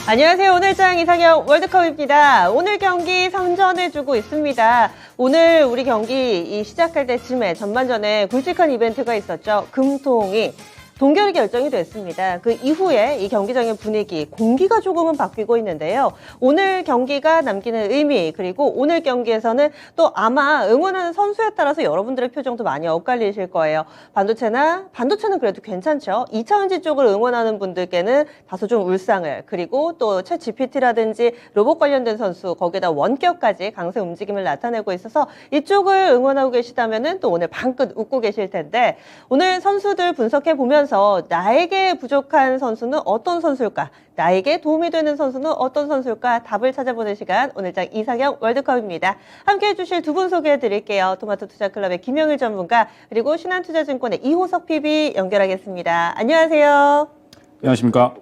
안녕하세요. 오늘장 이상형 월드컵입니다. 오늘 경기 선전해주고 있습니다. 오늘 우리 경기 시작할 때쯤에 전반전에 굵직한 이벤트가 있었죠. 금통이 동결이 결정이 됐습니다. 그 이후에 이 경기장의 분위기, 공기가 조금은 바뀌고 있는데요. 오늘 경기가 남기는 의미, 그리고 오늘 경기에서는 또 아마 응원하는 선수에 따라서 여러분들의 표정도 많이 엇갈리실 거예요. 반도체는 그래도 괜찮죠. 2차원지 쪽을 응원하는 분들께는 다소 좀 울상을, 그리고 또 챗 GPT라든지 로봇 관련된 선수, 거기에다 원격까지 강세 움직임을 나타내고 있어서 이쪽을 응원하고 계시다면은 또 오늘 방긋 웃고 계실 텐데, 오늘 선수들 분석해 보면서 나에게 부족한 선수는 어떤 선수일까? 나에게 도움이 되는 선수는 어떤 선수일까? 답을 찾아보는 시간, 오늘장 이상형 월드컵입니다. 함께해 주실 두 분 소개해 드릴게요. 토마토 투자클럽의 김영일 전문가, 그리고 신한투자증권의 이호석 PB 연결하겠습니다. 안녕하세요. 안녕하십니까.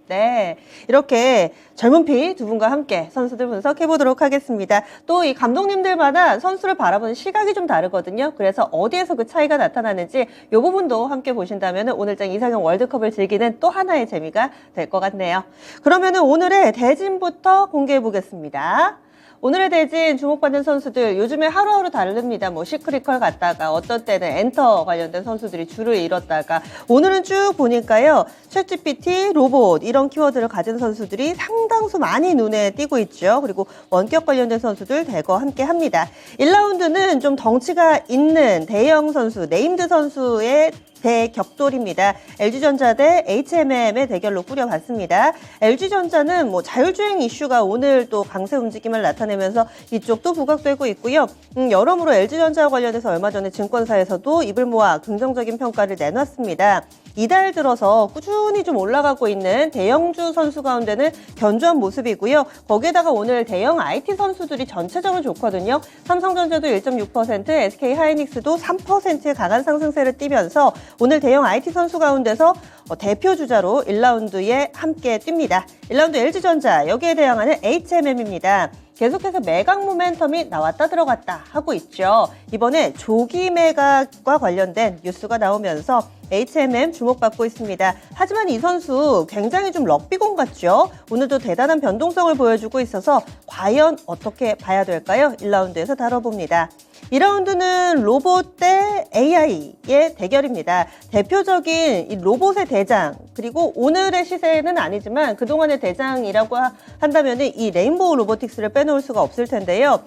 네, 이렇게 젊은 피 두 분과 함께 선수들 분석해 보도록 하겠습니다. 또 이 감독님들마다 선수를 바라보는 시각이 좀 다르거든요. 그래서 어디에서 그 차이가 나타나는지 이 부분도 함께 보신다면 오늘장 이상형 월드컵을 즐기는 또 하나의 재미가 될 것 같네요. 그러면 오늘의 대진부터 공개해 보겠습니다. 오늘의 대진 주목받는 선수들 요즘에 하루하루 다릅니다. 뭐 시크릿컬 갔다가 어떤 때는 엔터 관련된 선수들이 줄을 잃었다가, 오늘은 쭉 보니까요. 챗GPT, 로봇 이런 키워드를 가진 선수들이 상당수 많이 눈에 띄고 있죠. 그리고 원격 관련된 선수들 대거 함께 합니다. 1라운드는 좀 덩치가 있는 대형 선수, 네임드 선수의 대격돌입니다. LG전자 대 HMM의 대결로 꾸려봤습니다. LG전자는 뭐 자율주행 이슈가 오늘 또 강세 움직임을 나타내면서 이쪽도 부각되고 있고요. 여러모로 LG전자와 관련해서 얼마 전에 증권사에서도 입을 모아 긍정적인 평가를 내놨습니다. 이달 들어서 꾸준히 좀 올라가고 있는 대형주 선수 가운데는 견조한 모습이고요. 거기에다가 오늘 대형 IT 선수들이 전체적으로 좋거든요. 삼성전자도 1.6%, SK하이닉스도 3%의 강한 상승세를 띠면서 오늘 대형 IT 선수 가운데서 대표 주자로 1라운드에 함께 뜁니다. 1라운드 LG전자, 여기에 대항하는 HMM입니다. 계속해서 매각 모멘텀이 나왔다 들어갔다 하고 있죠. 이번에 조기 매각과 관련된 뉴스가 나오면서 HMM 주목받고 있습니다. 하지만 이 선수 굉장히 좀 럭비공 같죠? 오늘도 대단한 변동성을 보여주고 있어서 과연 어떻게 봐야 될까요? 1라운드에서 다뤄봅니다. 2라운드는 로봇 대 AI의 대결입니다. 대표적인 이 로봇의 대장, 그리고 오늘의 시세는 아니지만 그동안의 대장이라고 한다면 이 레인보우 로보틱스를 빼놓을 수가 없을 텐데요.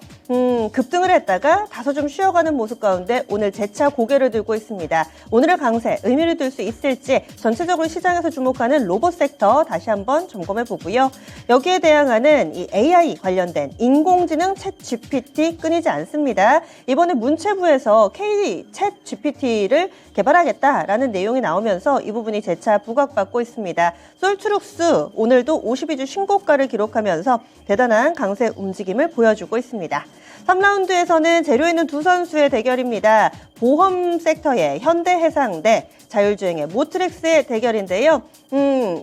급등을 했다가 다소 좀 쉬어가는 모습 가운데 오늘 재차 고개를 들고 있습니다. 오늘의 강세, 의미를 둘 수 있을지 전체적으로 시장에서 주목하는 로봇 섹터 다시 한번 점검해 보고요. 여기에 대항하는 이 AI 관련된 인공지능 챗 GPT 끊이지 않습니다. 이번에 문체부에서 K 챗 GPT를 개발하겠다라는 내용이 나오면서 이 부분이 재차 부각받고 있습니다. 솔트룩스 오늘도 52주 신고가를 기록하면서 대단한 강세 움직임을 보여주고 있습니다. 3라운드에서는 재료 있는 두 선수의 대결입니다. 보험 섹터의 현대해상 대 자율주행의 모트렉스의 대결인데요.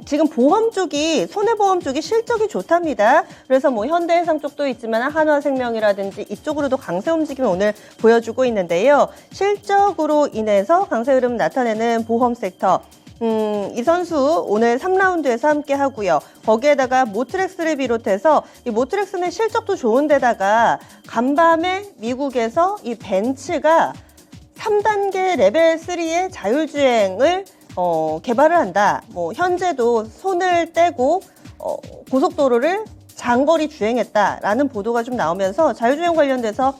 지금 보험 쪽이, 손해보험 쪽이 실적이 좋답니다. 그래서 뭐 현대해상 쪽도 있지만 한화생명이라든지 이쪽으로도 강세 움직임을 오늘 보여주고 있는데요. 실적으로 인해서 강세 흐름 나타내는 보험 섹터. 이 선수 오늘 3라운드에서 함께 하고요. 거기에다가 모트렉스를 비롯해서 이 모트렉스는 실적도 좋은데다가 간밤에 미국에서 이 벤츠가 3단계 레벨 3의 자율주행을 개발을 한다. 뭐 현재도 손을 떼고 고속도로를 장거리 주행했다라는 보도가 좀 나오면서 자율주행 관련돼서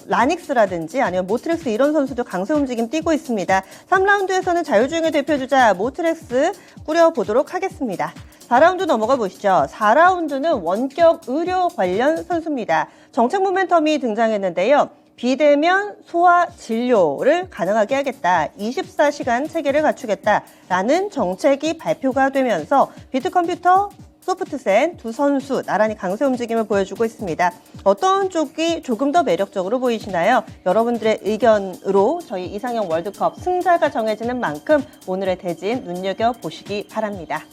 라닉스라든지 아니면 모트렉스 이런 선수도 강세 움직임 띄고 있습니다. 3라운드에서는 자율주행의 대표주자 모트렉스 꾸려보도록 하겠습니다. 4라운드 넘어가 보시죠. 4라운드는 원격 의료 관련 선수입니다. 정책 모멘텀이 등장했는데요. 비대면 소아 진료를 가능하게 하겠다. 24시간 체계를 갖추겠다라는 정책이 발표가 되면서 비트컴퓨터, 소프트센 두 선수 나란히 강세 움직임을 보여주고 있습니다. 어떤 쪽이 조금 더 매력적으로 보이시나요? 여러분들의 의견으로 저희 이상형 월드컵 승자가 정해지는 만큼 오늘의 대진 눈여겨보시기 바랍니다.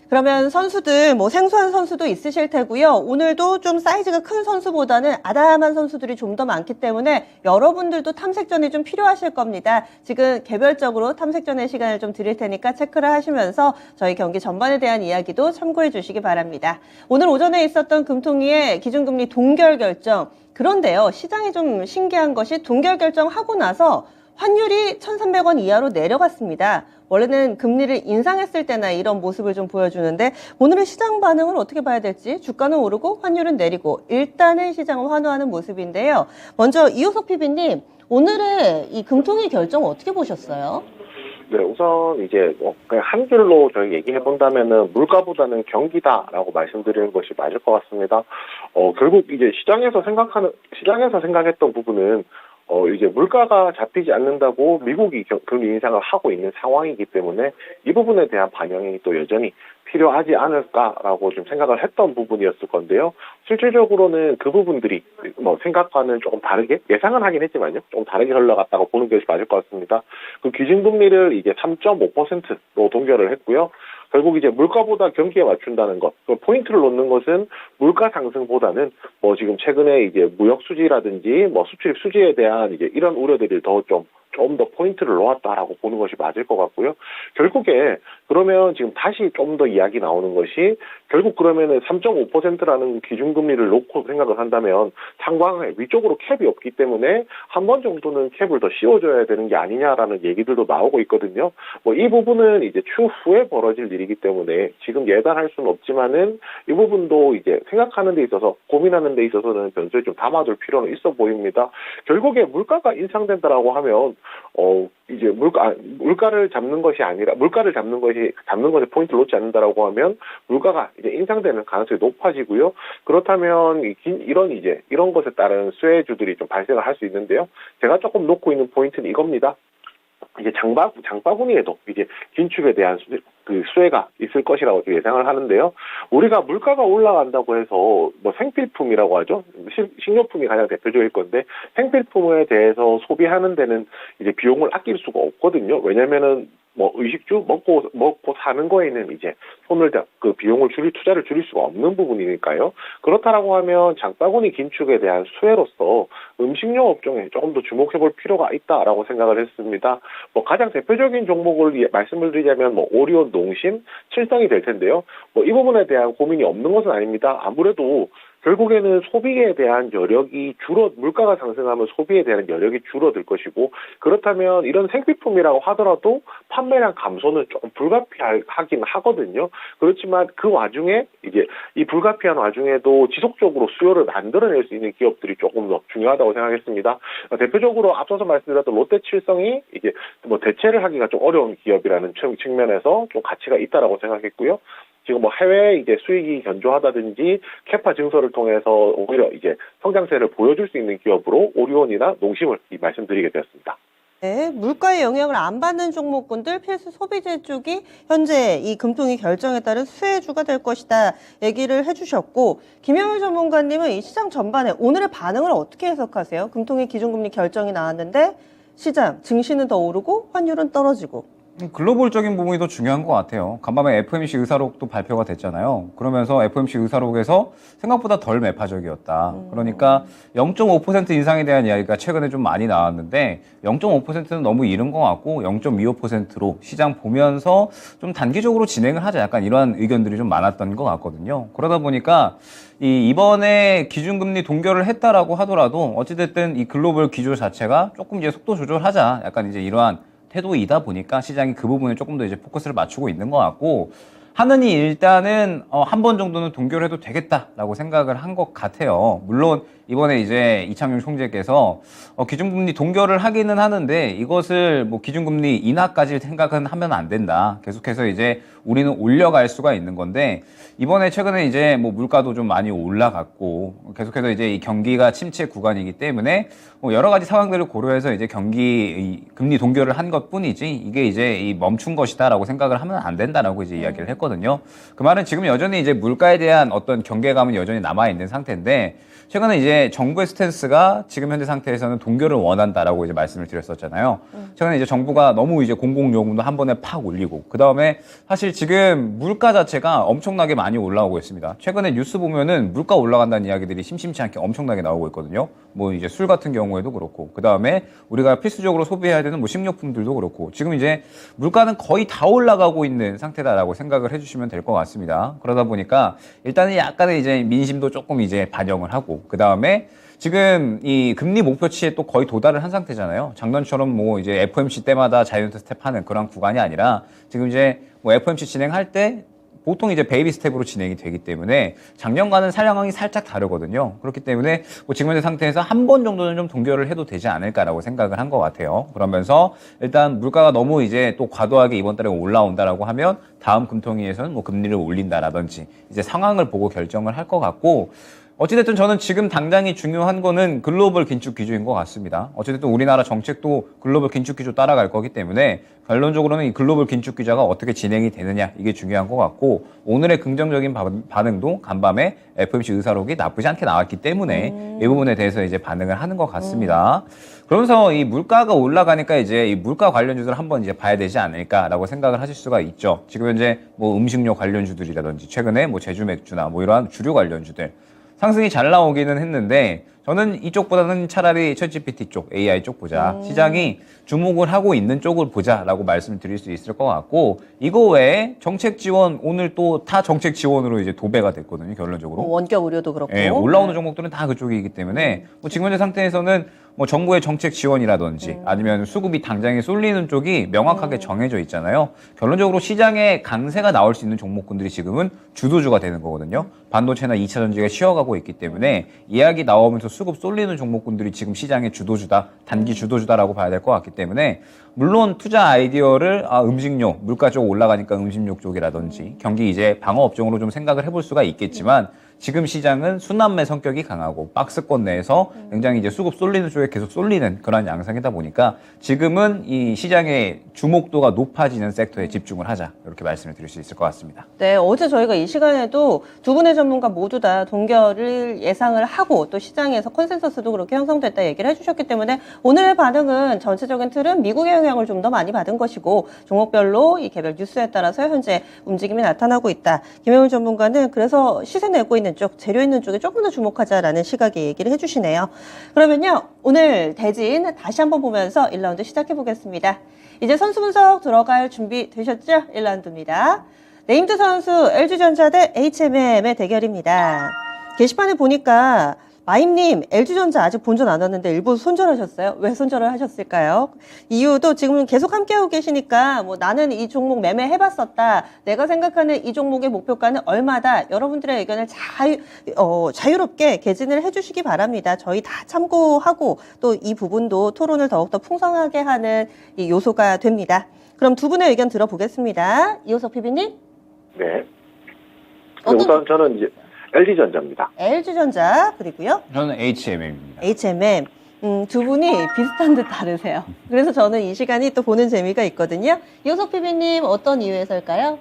그러면 선수들 뭐 생소한 선수도 있으실 테고요. 오늘도 좀 사이즈가 큰 선수보다는 아담한 선수들이 좀 더 많기 때문에 여러분들도 탐색전이 좀 필요하실 겁니다. 지금 개별적으로 탐색전의 시간을 좀 드릴 테니까 체크를 하시면서 저희 경기 전반에 대한 이야기도 참고해 주시기 바랍니다. 오늘 오전에 있었던 금통위의 기준금리 동결 결정. 그런데요, 시장이 좀 신기한 것이 동결 결정하고 나서 환율이 1,300원 이하로 내려갔습니다. 원래는 금리를 인상했을 때나 이런 모습을 좀 보여주는데 오늘의 시장 반응을 어떻게 봐야 될지 주가는 오르고 환율은 내리고 일단은 시장을 환호하는 모습인데요. 먼저 이호석 PB님, 오늘의 이 금통위 결정 어떻게 보셨어요? 네, 우선 이제 그냥 한 줄로 저희 얘기해 본다면은 물가보다는 경기다라고 말씀드리는 것이 맞을 것 같습니다. 결국 이제 시장에서 생각했던 부분은 이제 물가가 잡히지 않는다고 미국이 금리 인상을 하고 있는 상황이기 때문에 이 부분에 대한 반영이 또 여전히 필요하지 않을까라고 좀 생각을 했던 부분이었을 건데요. 실질적으로는 그 부분들이 뭐 생각과는 조금 다르게 예상은 하긴 했지만요. 조금 다르게 흘러갔다고 보는 것이 맞을 것 같습니다. 그 기준금리를 이제 3.5%로 동결을 했고요. 결국 이제 물가보다 경기에 맞춘다는 것, 포인트를 놓는 것은 물가 상승보다는 뭐 지금 최근에 이제 무역 수지라든지 뭐 수출입 수지에 대한 이제 이런 우려들이 좀 더 포인트를 놓았다라고 보는 것이 맞을 것 같고요. 결국에 그러면 지금 다시 좀 더 이야기 나오는 것이 결국 그러면은 3.5%라는 기준금리를 놓고 생각을 한다면 상방에 위쪽으로 캡이 없기 때문에 한 번 정도는 캡을 더 씌워줘야 되는 게 아니냐라는 얘기들도 나오고 있거든요. 뭐 이 부분은 이제 추후에 벌어질 일이기 때문에 지금 예단할 수는 없지만은 이 부분도 이제 생각하는 데 있어서 고민하는 데 있어서는 변수에 좀 담아둘 필요는 있어 보입니다. 결국에 물가가 인상된다라고 하면 이제 물가를 잡는 것이 아니라 잡는 것에 포인트를 놓지 않는다라고 하면 물가가 이제 인상되는 가능성이 높아지고요. 그렇다면 이런 것에 따른 수혜주들이 좀 발생을 할 수 있는데요. 제가 조금 놓고 있는 포인트는 이겁니다. 이제 장바구니에도 이제 긴축에 대한 수혜가 있을 것이라고 예상을 하는데요. 우리가 물가가 올라간다고 해서 뭐 생필품이라고 하죠. 식료품이 가장 대표적일 건데 생필품에 대해서 소비하는 데는 이제 비용을 아낄 수가 없거든요. 왜냐면은 뭐 의식주 먹고 사는 거에는 이제 비용을 투자를 줄일 수가 없는 부분이니까요. 그렇다라고 하면 장바구니 긴축에 대한 수혜로서 음식료 업종에 조금 더 주목해 볼 필요가 있다라고 생각을 했습니다. 뭐 가장 대표적인 종목을 말씀을 드리자면 뭐 오리온, 농심, 칠성이 될 텐데요. 뭐 이 부분에 대한 고민이 없는 것은 아닙니다. 아무래도 결국에는 소비에 대한 여력이 물가가 상승하면 소비에 대한 여력이 줄어들 것이고, 그렇다면 이런 생필품이라고 하더라도 판매량 감소는 조금 불가피하긴 하거든요. 그렇지만 그 와중에 이제 이 불가피한 와중에도 지속적으로 수요를 만들어낼 수 있는 기업들이 조금 더 중요하다고 생각했습니다. 대표적으로 앞서서 말씀드렸던 롯데칠성이 이제 뭐 대체를 하기가 좀 어려운 기업이라는 측면에서 좀 가치가 있다라고 생각했고요. 지금 뭐 해외 이제 수익이 견조하다든지 캐파 증설을 통해서 오히려 이제 성장세를 보여줄 수 있는 기업으로 오리온이나 농심을 말씀드리게 되었습니다. 네, 물가의 영향을 안 받는 종목군들 필수 소비재 쪽이 현재 이 금통위 결정에 따른 수혜주가 될 것이다 얘기를 해주셨고, 김영일 전문가님은 이 시장 전반에 오늘의 반응을 어떻게 해석하세요? 금통위 기준금리 결정이 나왔는데 시장 증시는 더 오르고 환율은 떨어지고. 글로벌적인 부분이 더 중요한 것 같아요. 간밤에 FOMC 의사록도 발표가 됐잖아요. 그러면서 FOMC 의사록에서 생각보다 덜 매파적이었다. 그러니까 0.5% 인상에 대한 이야기가 최근에 좀 많이 나왔는데 0.5%는 너무 이른 것 같고 0.25%로 시장 보면서 좀 단기적으로 진행을 하자, 약간 이러한 의견들이 좀 많았던 것 같거든요. 그러다 보니까 이번에 기준금리 동결을 했다라고 하더라도 어찌됐든 이 글로벌 기조 자체가 조금 이제 속도 조절하자, 약간 이제 이러한 태도이다 보니까 시장이 그 부분에 조금 더 이제 포커스를 맞추고 있는 것 같고, 하느니 일단은 한 번 정도는 동결해도 되겠다라고 생각을 한 것 같아요. 물론 이번에 이제 이창용 총재께서 기준금리 동결을 하기는 하는데 이것을 뭐 기준금리 인하까지 생각은 하면 안 된다. 계속해서 이제 우리는 올려갈 수가 있는 건데, 이번에 최근에 이제 뭐 물가도 좀 많이 올라갔고 계속해서 이제 이 경기가 침체 구간이기 때문에 뭐 여러 가지 상황들을 고려해서 이제 금리 동결을 한 것뿐이지 이게 이제 멈춘 것이다라고 생각을 하면 안 된다라고 이제 이야기를 했거든요. 했거든요. 그 말은 지금 여전히 이제 물가에 대한 어떤 경계감은 여전히 남아있는 상태인데, 최근에 이제 정부의 스탠스가 지금 현재 상태에서는 동결을 원한다라고 이제 말씀을 드렸었잖아요. 최근에 이제 정부가 너무 이제 공공요금도 한 번에 팍 올리고, 그 다음에 사실 지금 물가 자체가 엄청나게 많이 올라오고 있습니다. 최근에 뉴스 보면은 물가 올라간다는 이야기들이 심심치 않게 엄청나게 나오고 있거든요. 뭐 이제 술 같은 경우에도 그렇고, 그 다음에 우리가 필수적으로 소비해야 되는 뭐 식료품들도 그렇고, 지금 이제 물가는 거의 다 올라가고 있는 상태다라고 생각을 해주시면 될 것 같습니다. 그러다 보니까 일단은 약간의 이제 민심도 조금 이제 반영을 하고, 그 다음에 지금 이 금리 목표치에 또 거의 도달을 한 상태잖아요. 작년처럼 뭐 이제 FOMC 때마다 자이언트 스텝하는 그런 구간이 아니라 지금 이제 뭐 FOMC 진행할 때 보통 이제 베이비 스텝으로 진행이 되기 때문에 작년과는 상황이 살짝 다르거든요. 그렇기 때문에 뭐 지금 현재 상태에서 한 번 정도는 좀 동결을 해도 되지 않을까라고 생각을 한 것 같아요. 그러면서 일단 물가가 너무 이제 또 과도하게 이번 달에 올라온다라고 하면 다음 금통위에서는 뭐 금리를 올린다라든지 이제 상황을 보고 결정을 할 것 같고, 어찌됐든 저는 지금 당장이 중요한 거는 글로벌 긴축 기조인 것 같습니다. 어찌됐든 우리나라 정책도 글로벌 긴축 기조 따라갈 거기 때문에 결론적으로는 이 글로벌 긴축 기조가 어떻게 진행이 되느냐, 이게 중요한 것 같고, 오늘의 긍정적인 반응도 간밤에 FOMC 의사록이 나쁘지 않게 나왔기 때문에 이 부분에 대해서 이제 반응을 하는 것 같습니다. 그러면서 이 물가가 올라가니까 이제 이 물가 관련주들 한번 이제 봐야 되지 않을까라고 생각을 하실 수가 있죠. 지금 현재 뭐 음식료 관련주들이라든지 최근에 뭐 제주 맥주나 뭐 이러한 주류 관련주들 상승이 잘 나오기는 했는데, 저는 이쪽보다는 차라리 챗GPT 쪽, AI 쪽 보자. 시장이 주목을 하고 있는 쪽을 보자라고 말씀을 드릴 수 있을 것 같고, 이거 외에 정책 지원, 오늘 또 타 정책 지원으로 이제 도배가 됐거든요, 결론적으로. 원격 의료도 그렇고. 예, 올라오는 종목들은 다 그쪽이기 때문에 뭐 지금 현재 상태에서는 뭐 정부의 정책 지원이라든지 아니면 수급이 당장에 쏠리는 쪽이 명확하게 정해져 있잖아요. 결론적으로 시장에 강세가 나올 수 있는 종목군들이 지금은 주도주가 되는 거거든요. 반도체나 2차 전지가 쉬어가고 있기 때문에 이야기 나오면서 수급 쏠리는 종목군들이 지금 시장의 주도주다, 단기 주도주다라고 봐야 될 것 같기 때문에, 물론 투자 아이디어를 음식료, 물가 쪽 올라가니까 음식료 쪽이라든지 경기 이제 방어 업종으로 좀 생각을 해볼 수가 있겠지만, 지금 시장은 순환매 성격이 강하고 박스권 내에서 굉장히 이제 수급 쏠리는 쪽에 계속 쏠리는 그런 양상이다 보니까 지금은 이 시장의 주목도가 높아지는 섹터에 집중을 하자, 이렇게 말씀을 드릴 수 있을 것 같습니다. 네, 어제 저희가 이 시간에도 두 분의 전문가 모두 다 동결을 예상을 하고 또 시장에서 컨센서스도 그렇게 형성됐다 얘기를 해주셨기 때문에 오늘의 반응은 전체적인 틀은 미국의 영향을 좀 더 많이 받은 것이고 종목별로 이 개별 뉴스에 따라서 현재 움직임이 나타나고 있다. 김혜훈 전문가는 그래서 시세 내고 있는 쪽, 재료 있는 쪽에 조금 더 주목하자라는 시각의 얘기를 해주시네요. 그러면요, 오늘 대진 다시 한번 보면서 1라운드 시작해 보겠습니다. 이제 선수 분석 들어갈 준비 되셨죠? 1라운드입니다. 네임드 선수 LG전자 대 HMM의 대결입니다. 게시판에 보니까 마임님 LG전자 아직 본전 안 왔는데 일부 손절하셨어요. 왜 손절을 하셨을까요? 이유도 지금 계속 함께하고 계시니까 뭐 나는 이 종목 매매해봤었다. 내가 생각하는 이 종목의 목표가는 얼마다. 여러분들의 의견을 자유롭게 개진을 해주시기 바랍니다. 저희 다 참고하고 또 이 부분도 토론을 더욱더 풍성하게 하는 이 요소가 됩니다. 그럼 두 분의 의견 들어보겠습니다. 이호석 PB님. 네. 우선 저는 이제 LG전자입니다. LG전자 그리고요. 저는 HMM입니다. HMM. 두 분이 비슷한 듯 다르세요. 그래서 저는 이 시간이 또 보는 재미가 있거든요. 이호석 PB님 어떤 이유에서일까요?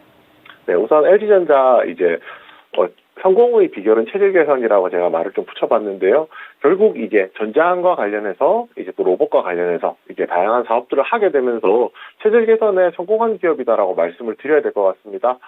네, 우선 LG전자 이제 성공의 비결은 체질 개선이라고 제가 말을 좀 붙여봤는데요. 결국 이제 전장과 관련해서 이제 또 로봇과 관련해서 이제 다양한 사업들을 하게 되면서 체질 개선에 성공한 기업이다라고 말씀을 드려야 될 것 같습니다.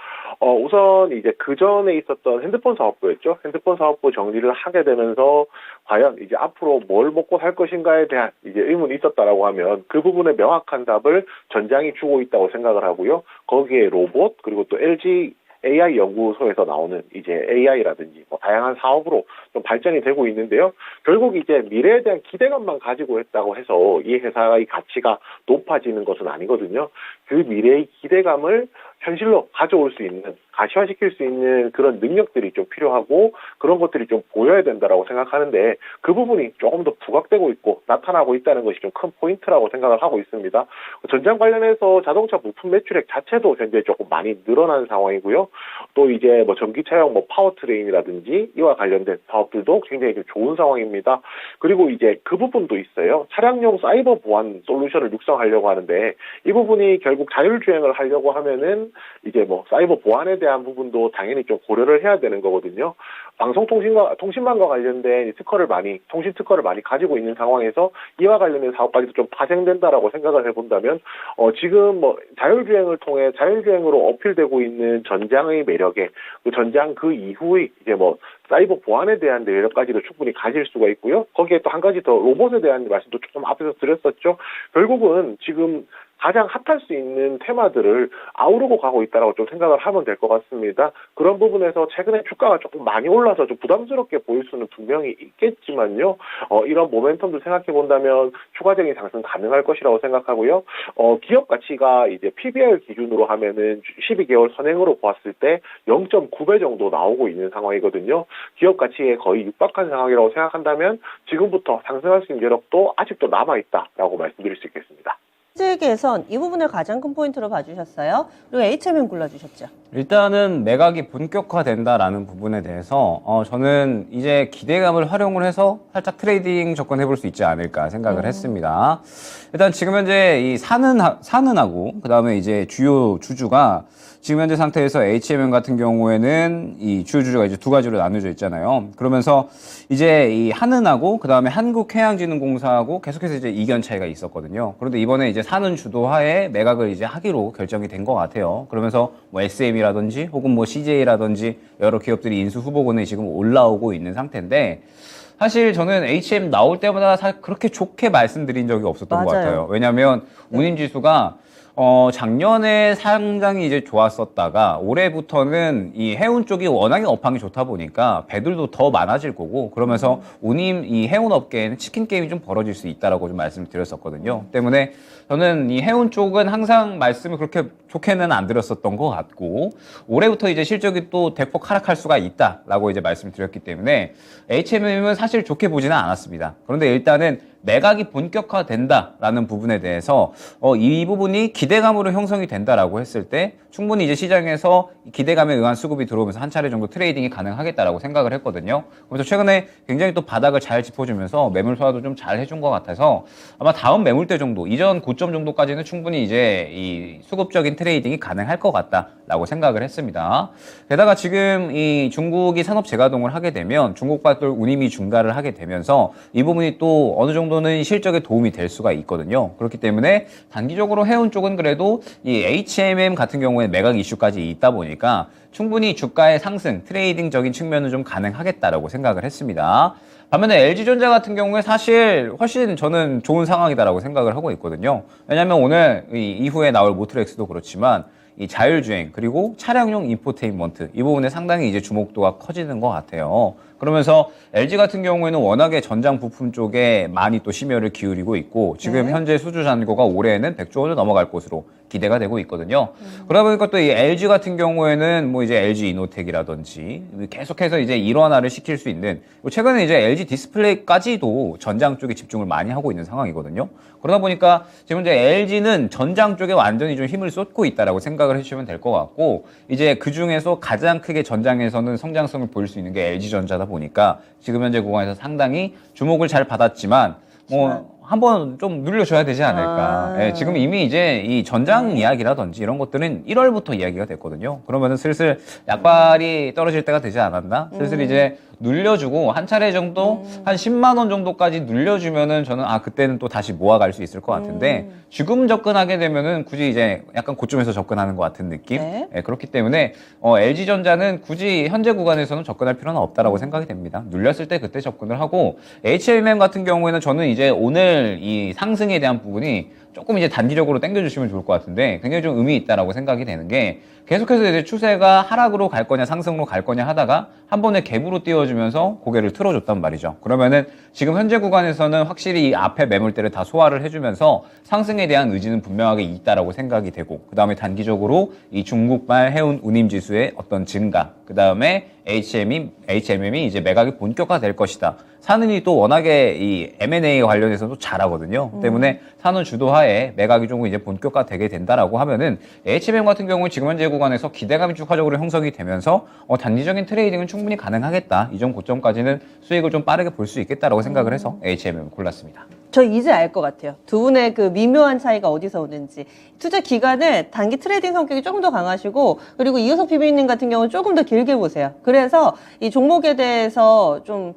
우선 이제 그 전에 있었던 핸드폰 사업부였죠. 핸드폰 사업부 정리를 하게 되면서 과연 이제 앞으로 뭘 먹고 살 것인가에 대한 이제 의문이 있었다라고 하면 그 부분에 명확한 답을 전장이 주고 있다고 생각을 하고요. 거기에 로봇 그리고 또 LG AI 연구소에서 나오는 이제 AI라든지 뭐 다양한 사업으로 좀 발전이 되고 있는데요. 결국 이제 미래에 대한 기대감만 가지고 했다고 해서 이 회사의 가치가 높아지는 것은 아니거든요. 그 미래의 기대감을 현실로 가져올 수 있는, 가시화시킬 수 있는 그런 능력들이 좀 필요하고 그런 것들이 좀 보여야 된다라고 생각하는데 그 부분이 조금 더 부각되고 있고 나타나고 있다는 것이 좀 큰 포인트라고 생각을 하고 있습니다. 전장 관련해서 자동차 부품 매출액 자체도 현재 조금 많이 늘어난 상황이고요. 또 이제 뭐 전기차용 뭐 파워트레인이라든지 이와 관련된 사업들도 굉장히 좀 좋은 상황입니다. 그리고 이제 그 부분도 있어요. 차량용 사이버 보안 솔루션을 육성하려고 하는데 이 부분이 결국 자율주행을 하려고 하면은 되면은 이제 뭐 사이버 보안에 대한 부분도 당연히 좀 고려를 해야 되는 거거든요. 통신망과 관련된 통신 특허를 많이 가지고 있는 상황에서 이와 관련된 사업까지도 좀 파생된다라고 생각을 해본다면, 지금 뭐 자율주행을 통해 자율주행으로 어필되고 있는 전장의 매력에 그 전장 그 이후의 이제 뭐 사이버 보안에 대한 매력까지도 충분히 가질 수가 있고요. 거기에 또 한 가지 더 로봇에 대한 말씀도 조금 앞에서 드렸었죠. 결국은 지금 가장 핫할 수 있는 테마들을 아우르고 가고 있다라고 좀 생각을 하면 될 것 같습니다. 그런 부분에서 최근에 주가가 조금 많이 올라서 좀 부담스럽게 보일 수는 분명히 있겠지만요. 이런 모멘텀도 생각해 본다면 추가적인 상승 가능할 것이라고 생각하고요. 기업 가치가 이제 PBR 기준으로 하면은 12개월 선행으로 보았을 때 0.9배 정도 나오고 있는 상황이거든요. 기업 가치에 거의 육박한 상황이라고 생각한다면 지금부터 상승할 수 있는 여력도 아직도 남아있다라고 말씀드릴 수 있겠습니다. 실질 개선 이 부분을 가장 큰 포인트로 봐주셨어요. 그리고 HMM 골라주셨죠. 일단은 매각이 본격화된다라는 부분에 대해서 저는 이제 기대감을 활용을 해서 살짝 트레이딩 접근해 볼 수 있지 않을까 생각을 했습니다. 일단 지금 현재 이 사는하고 그다음에 이제 주요 주주가 지금 현재 상태에서 HMM 같은 경우에는 이 주요 주주가 이제 두 가지로 나눠져 있잖아요. 그러면서 이제 이 한은하고 그다음에 한국해양진흥공사하고 계속해서 이제 이견 차이가 있었거든요. 그런데 이번에 이제 사는 주도하에 매각을 이제 하기로 결정이 된 것 같아요. 그러면서 뭐 SM이라든지 혹은 뭐 CJ라든지 여러 기업들이 인수 후보군에 지금 올라오고 있는 상태인데, 사실 저는 HM 나올 때마다 그렇게 좋게 말씀드린 적이 없었던 것 맞아요. 같아요. 왜냐하면 운임지수가 작년에 상당히 이제 좋았었다가 올해부터는 이 해운 쪽이 워낙에 업황이 좋다 보니까 배들도 더 많아질 거고, 그러면서 운임 이 해운 업계에는 치킨 게임이 좀 벌어질 수 있다라고 좀 말씀을 드렸었거든요. 때문에 저는 이 해운 쪽은 항상 말씀을 그렇게 좋게는 안 드렸었던 것 같고, 올해부터 이제 실적이 또 대폭 하락할 수가 있다라고 이제 말씀을 드렸기 때문에 HMM은 사실 좋게 보지는 않았습니다. 그런데 일단은 매각이 본격화된다라는 부분에 대해서 이 부분이 기대감으로 형성이 된다라고 했을 때 충분히 이제 시장에서 기대감에 의한 수급이 들어오면서 한 차례 정도 트레이딩이 가능하겠다라고 생각을 했거든요. 그래서 최근에 굉장히 또 바닥을 잘 짚어주면서 매물 소화도 좀 잘 해준 것 같아서 아마 다음 매물대 정도, 이전 고점 정도까지는 충분히 이제 이 수급적인 트레이딩이 가능할 것 같다라고 생각을 했습니다. 게다가 지금 이 중국이 산업 재가동을 하게 되면 중국과 또 운임이 중가를 하게 되면서 이 부분이 또 어느 정도는 실적에 도움이 될 수가 있거든요. 그렇기 때문에 단기적으로 해운 쪽은 그래도 이 HMM 같은 경우에 매각 이슈까지 있다 보니까 충분히 주가의 상승, 트레이딩적인 측면은 좀 가능하겠다라고 생각을 했습니다. 반면에 LG전자 같은 경우에 사실 훨씬 저는 좋은 상황이다라고 생각을 하고 있거든요. 왜냐하면 오늘 이후에 나올 모트렉스도 그렇지만 이 자율주행 그리고 차량용 인포테인먼트 이 부분에 상당히 이제 주목도가 커지는 것 같아요. 그러면서 LG 같은 경우에는 워낙에 전장 부품 쪽에 많이 또 심혈을 기울이고 있고 지금 현재 수주 잔고가 올해에는 100조 원을 넘어갈 것으로 기대가 되고 있거든요. 그러다 보니까 또 이 LG 같은 경우에는 뭐 이제 LG 이노텍이라든지 계속해서 이제 일원화를 시킬 수 있는, 최근에 이제 LG 디스플레이까지도 전장 쪽에 집중을 많이 하고 있는 상황이거든요. 그러다 보니까 지금 이제 LG는 전장 쪽에 완전히 좀 힘을 쏟고 있다라고 생각을 해주시면 될 것 같고, 이제 그 중에서 가장 크게 전장에서는 성장성을 보일 수 있는 게 LG전자다 보니까 지금 현재 구간에서 상당히 주목을 잘 받았지만 한번 좀 눌려줘야 되지 않을까. 예, 지금 이미 이제 이 전장 이야기라든지 이런 것들은 1월부터 이야기가 됐거든요. 그러면은 슬슬 약발이 떨어질 때가 되지 않았나? 슬슬 이제 눌려주고 한 차례 정도 한 10만 원 정도까지 눌려주면은 저는 그때는 또 다시 모아갈 수 있을 것 같은데 지금 접근하게 되면은 굳이 이제 약간 고점에서 접근하는 것 같은 느낌. 네. 예, 그렇기 때문에 LG전자는 굳이 현재 구간에서는 접근할 필요는 없다라고 생각이 됩니다. 눌렸을 때 그때 접근을 하고, HMM 같은 경우에는 저는 이제 오늘 이 상승에 대한 부분이 조금 이제 단기적으로 당겨주시면 좋을 것 같은데 굉장히 좀 의미 있다라고 생각이 되는 게, 계속해서 이제 추세가 하락으로 갈 거냐 상승으로 갈 거냐 하다가 한 번에 갭으로 띄워주면서 고개를 틀어줬단 말이죠. 그러면은 지금 현재 구간에서는 확실히 이 앞에 매물대를 다 소화를 해주면서 상승에 대한 의지는 분명하게 있다라고 생각이 되고, 그 다음에 단기적으로 이 중국발 해운 운임지수의 어떤 증가, 그 다음에 HMM이 이제 매각이 본격화될 것이다. 산은이 또 워낙에 이 M&A 관련해서도 잘하거든요. 때문에 산은 주도하에 이하에 매각이 조금 이제 본격화되게 된다라고 하면은 HMM 같은 경우는 지금 현재 구간에서 기대감이 추가적으로 형성이 되면서 단기적인 트레이딩은 충분히 가능하겠다. 이전 고점까지는 수익을 좀 빠르게 볼 수 있겠다라고 생각을 해서 HMM 골랐습니다. 저 이제 알 것 같아요. 두 분의 그 미묘한 차이가 어디서 오는지. 투자 기간을 단기 트레이딩 성격이 조금 더 강하시고, 그리고 이효석 PB님 같은 경우는 조금 더 길게 보세요. 그래서 이 종목에 대해서 좀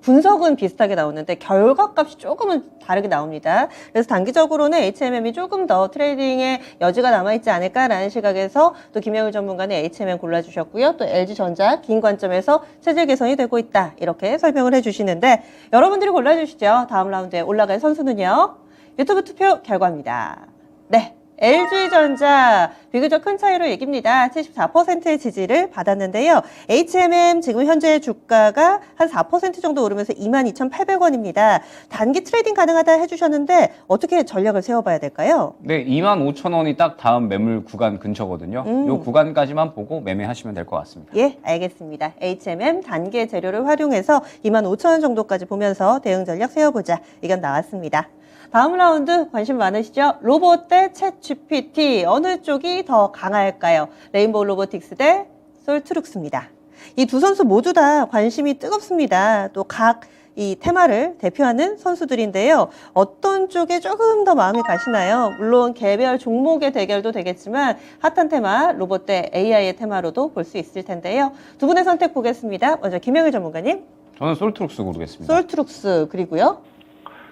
분석은 비슷하게 나오는데 결과값이 조금은 다르게 나옵니다. 그래서 단기적으로는 HMM이 조금 더 트레이딩에 여지가 남아있지 않을까라는 시각에서 또 김영일 전문가는 HMM 골라주셨고요. 또 LG전자 긴 관점에서 체질 개선이 되고 있다. 이렇게 설명을 해주시는데 여러분들이 골라주시죠. 다음 라운드에 올라갈 선수는요. 유튜브 투표 결과입니다. 네. LG전자 비교적 큰 차이로 이깁니다. 74%의 지지를 받았는데요. HMM 지금 현재 주가가 한 4% 정도 오르면서 22,800원입니다. 단기 트레이딩 가능하다 해주셨는데 어떻게 전략을 세워봐야 될까요? 네, 25,000원이 딱 다음 매물 구간 근처거든요. 이 구간까지만 보고 매매하시면 될 것 같습니다. 예, 알겠습니다. HMM 단계 재료를 활용해서 25,000원 정도까지 보면서 대응 전략 세워보자. 의견 나왔습니다. 다음 라운드 관심 많으시죠? 로봇 대 챗GPT 어느 쪽이 더 강할까요? 레인보우 로보틱스 대 솔트룩스입니다. 이 두 선수 모두 다 관심이 뜨겁습니다. 또 각 이 테마를 대표하는 선수들인데요. 어떤 쪽에 조금 더 마음이 가시나요? 물론 개별 종목의 대결도 되겠지만 핫한 테마 로봇 대 AI의 테마로도 볼 수 있을 텐데요. 두 분의 선택 보겠습니다. 먼저 김영일 전문가님. 저는 솔트룩스 고르겠습니다. 솔트룩스 그리고요.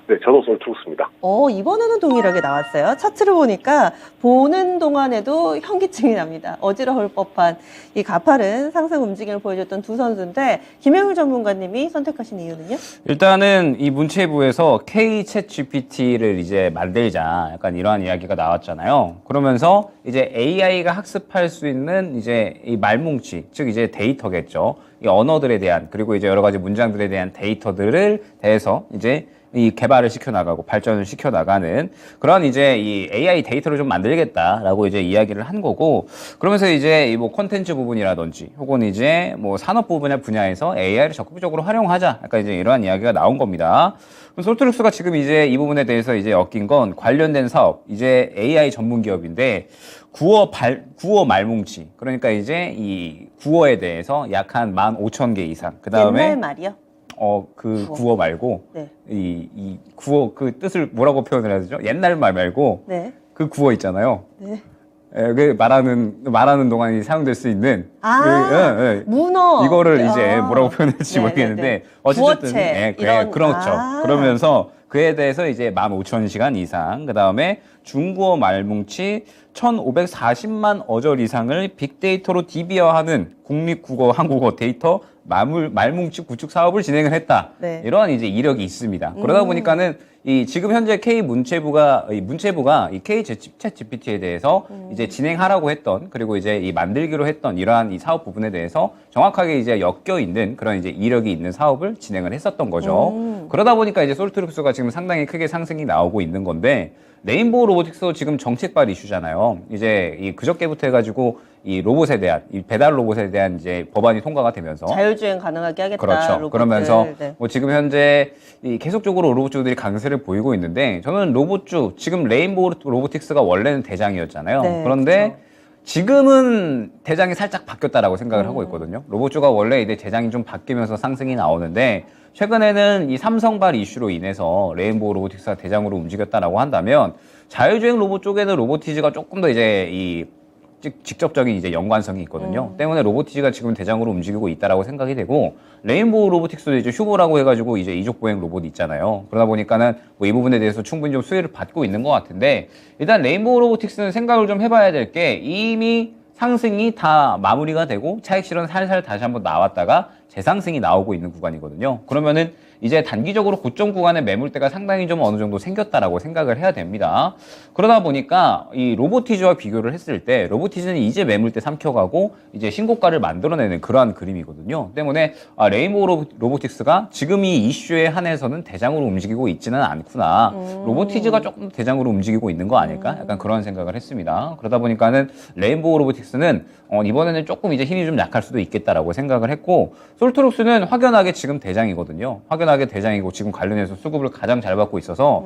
네, 저도 솔트룩스입니다. 이번에는 동일하게 나왔어요. 차트를 보니까 보는 동안에도 현기증이 납니다. 어지러울 법한 이 가파른 상승 움직임을 보여줬던 두 선수인데 김영일 전문가님이 선택하신 이유는요? 일단은 이 문체부에서 K 챗 GPT를 이제 만들자 약간 이러한 이야기가 나왔잖아요. 그러면서 이제 AI가 학습할 수 있는 이제 이 말뭉치, 즉 이제 데이터겠죠. 이 언어들에 대한 그리고 이제 여러 가지 문장들에 대한 데이터들을 대해서 이제 이 개발을 시켜나가고 발전을 시켜나가는 그런 이제 이 AI 데이터를 좀 만들겠다라고 이제 이야기를 한 거고, 그러면서 이제 이 뭐 콘텐츠 부분이라든지 혹은 이제 뭐 산업 분야에서 AI를 적극적으로 활용하자 약간 이제 이러한 이야기가 나온 겁니다. 그럼 솔트룩스가 지금 이제 이 부분에 대해서 이제 엮인 건 관련된 사업, 이제 AI 전문 기업인데 구어 말뭉치, 그러니까 이제 이 구어에 대해서 약 한 15,000개 이상. 그다음에 옛날 말이요? 구어 말고, 네. 이 구어 그 뜻을 뭐라고 표현을 해야 되죠? 옛날 말 말고, 네. 그 구어 있잖아요. 네. 그 말하는 동안이 사용될 수 있는. 문어. 이거를 이제 뭐라고 표현할지 네, 모르겠는데, 네, 네. 어쨌든, 구어체, 그렇죠. 아. 그러면서 그에 대해서 이제 15,000시간 이상, 그 다음에 중국어 말뭉치 1,540만 어절 이상을 빅데이터로 DB화하는 국립국어 한국어 데이터 말뭉치 구축 사업을 진행을 했다. 네. 이러한 이제 이력이 있습니다. 그러다 보니까는 이 지금 현재 K 문체부가 이 K 챗 GPT에 대해서 이제 진행하라고 했던, 그리고 이제 이 만들기로 했던 이러한 이 사업 부분에 대해서 정확하게 이제 엮여 있는 그런 이제 이력이 있는 사업을 진행을 했었던 거죠. 그러다 보니까 이제 솔트룩스가 지금 상당히 크게 상승이 나오고 있는 건데, 레인보우 로보틱스도 지금 정책발 이슈잖아요. 이제 이 그저께부터 해가지고 이 로봇에 대한, 이 배달 로봇에 대한 이제 법안이 통과가 되면서 자율주행 가능하게 하겠다. 그렇죠. 로봇을. 그러면서 네. 뭐 지금 현재 이 계속적으로 로봇주들이 강세를 보이고 있는데, 저는 로봇주 지금 레인보우 로보틱스가 원래는 대장이었잖아요. 네, 그런데 그렇죠. 지금은 대장이 살짝 바뀌었다라고 생각을 하고 있거든요. 로봇주가 원래 이제 대장이 좀 바뀌면서 상승이 나오는데, 최근에는 이 삼성발 이슈로 인해서 레인보우 로보틱스가 대장으로 움직였다라고 한다면, 자율주행 로봇 쪽에는 로보티즈가 조금 더 이제 이 직접적인 이제 연관성이 있거든요. 때문에 로보티즈가 지금 대장으로 움직이고 있다라고 생각이 되고, 레인보우 로보틱스도 이제 휴보라고 해가지고 이제 이족 보행 로봇 있잖아요. 그러다 보니까는 뭐 이 부분에 대해서 충분히 좀 수혜를 받고 있는 것 같은데, 일단 레인보우 로보틱스는 생각을 좀 해봐야 될 게, 이미 상승이 다 마무리가 되고 차익실현 살살 다시 한번 나왔다가 재상승이 나오고 있는 구간이거든요. 그러면은 이제 단기적으로 고점 구간의 매물대가 상당히 좀 어느 정도 생겼다라고 생각을 해야 됩니다. 그러다 보니까 이 로보티즈와 비교를 했을 때, 로보티즈는 이제 매물대 삼켜가고 이제 신고가를 만들어내는 그러한 그림이거든요. 때문에 레인보우 로보틱스가 지금 이 이슈에 한해서는 대장으로 움직이고 있지는 않구나. 로보티즈가 조금 대장으로 움직이고 있는 거 아닐까? 약간 그런 생각을 했습니다. 그러다 보니까는 레인보우 로보틱스는 이번에는 조금 이제 힘이 좀 약할 수도 있겠다라고 생각을 했고, 솔트룩스는 확연하게 지금 대장이거든요. 확연하게 대장이고 지금 관련해서 수급을 가장 잘 받고 있어서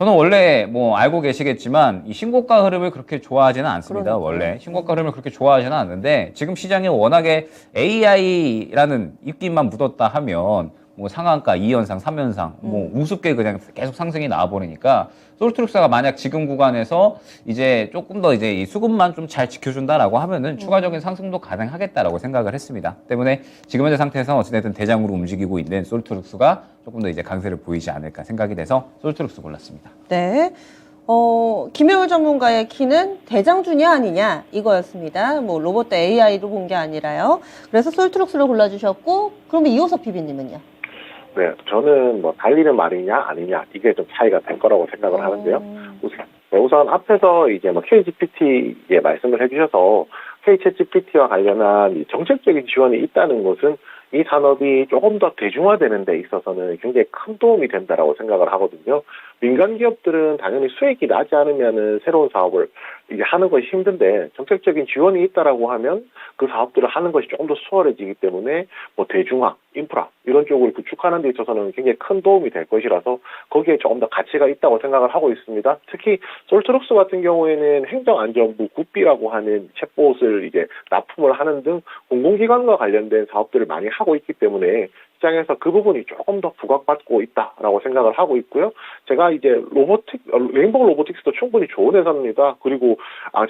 저는 원래 뭐 알고 계시겠지만 이 신고가 흐름을 그렇게 좋아하지는 않습니다. 그러니까요. 원래 신고가 흐름을 그렇게 좋아하지는 않는데 지금 시장에 워낙에 AI라는 입김만 묻었다 하면 뭐 상한가 2연상, 3연상 뭐 우습게 그냥 계속 상승이 나와버리니까 솔트룩스가 만약 지금 구간에서 이제 조금 더 이제 이 수급만 좀 잘 지켜준다라고 하면은 추가적인 상승도 가능하겠다라고 생각을 했습니다. 때문에 지금 현재 상태에서 어찌됐든 대장으로 움직이고 있는 솔트룩스가 조금 더 이제 강세를 보이지 않을까 생각이 돼서 솔트룩스 골랐습니다. 네. 김효율 전문가의 키는 대장주냐 아니냐 이거였습니다. 뭐 로봇 AI로 본 게 아니라요. 그래서 솔트룩스를 골라주셨고, 그러면 이호섭 PB님은요? 네, 저는 뭐 달리는 말이냐 아니냐 이게 좀 차이가 될 거라고 생각을 하는데요. 우선 앞에서 이제 뭐 KGPT에 말씀을 해주셔서 KGPT와 관련한 이 정책적인 지원이 있다는 것은 이 산업이 조금 더 대중화되는 데 있어서는 굉장히 큰 도움이 된다라고 생각을 하거든요. 민간 기업들은 당연히 수익이 나지 않으면은 새로운 사업을 이제 하는 것이 힘든데 정책적인 지원이 있다라고 하면 그 사업들을 하는 것이 조금 더 수월해지기 때문에 뭐 대중화, 인프라 이런 쪽을 구축하는 데 있어서는 굉장히 큰 도움이 될 것이라서 거기에 조금 더 가치가 있다고 생각을 하고 있습니다. 특히 솔트룩스 같은 경우에는 행정안전부 구비라고 하는 챗봇을 이제 납품을 하는 등 공공기관과 관련된 사업들을 많이 하고 있기 때문에 시장에서 그 부분이 조금 더 부각받고 있다라고 생각을 하고 있고요. 제가 이제 레인보우 로보틱스도 충분히 좋은 회사입니다. 그리고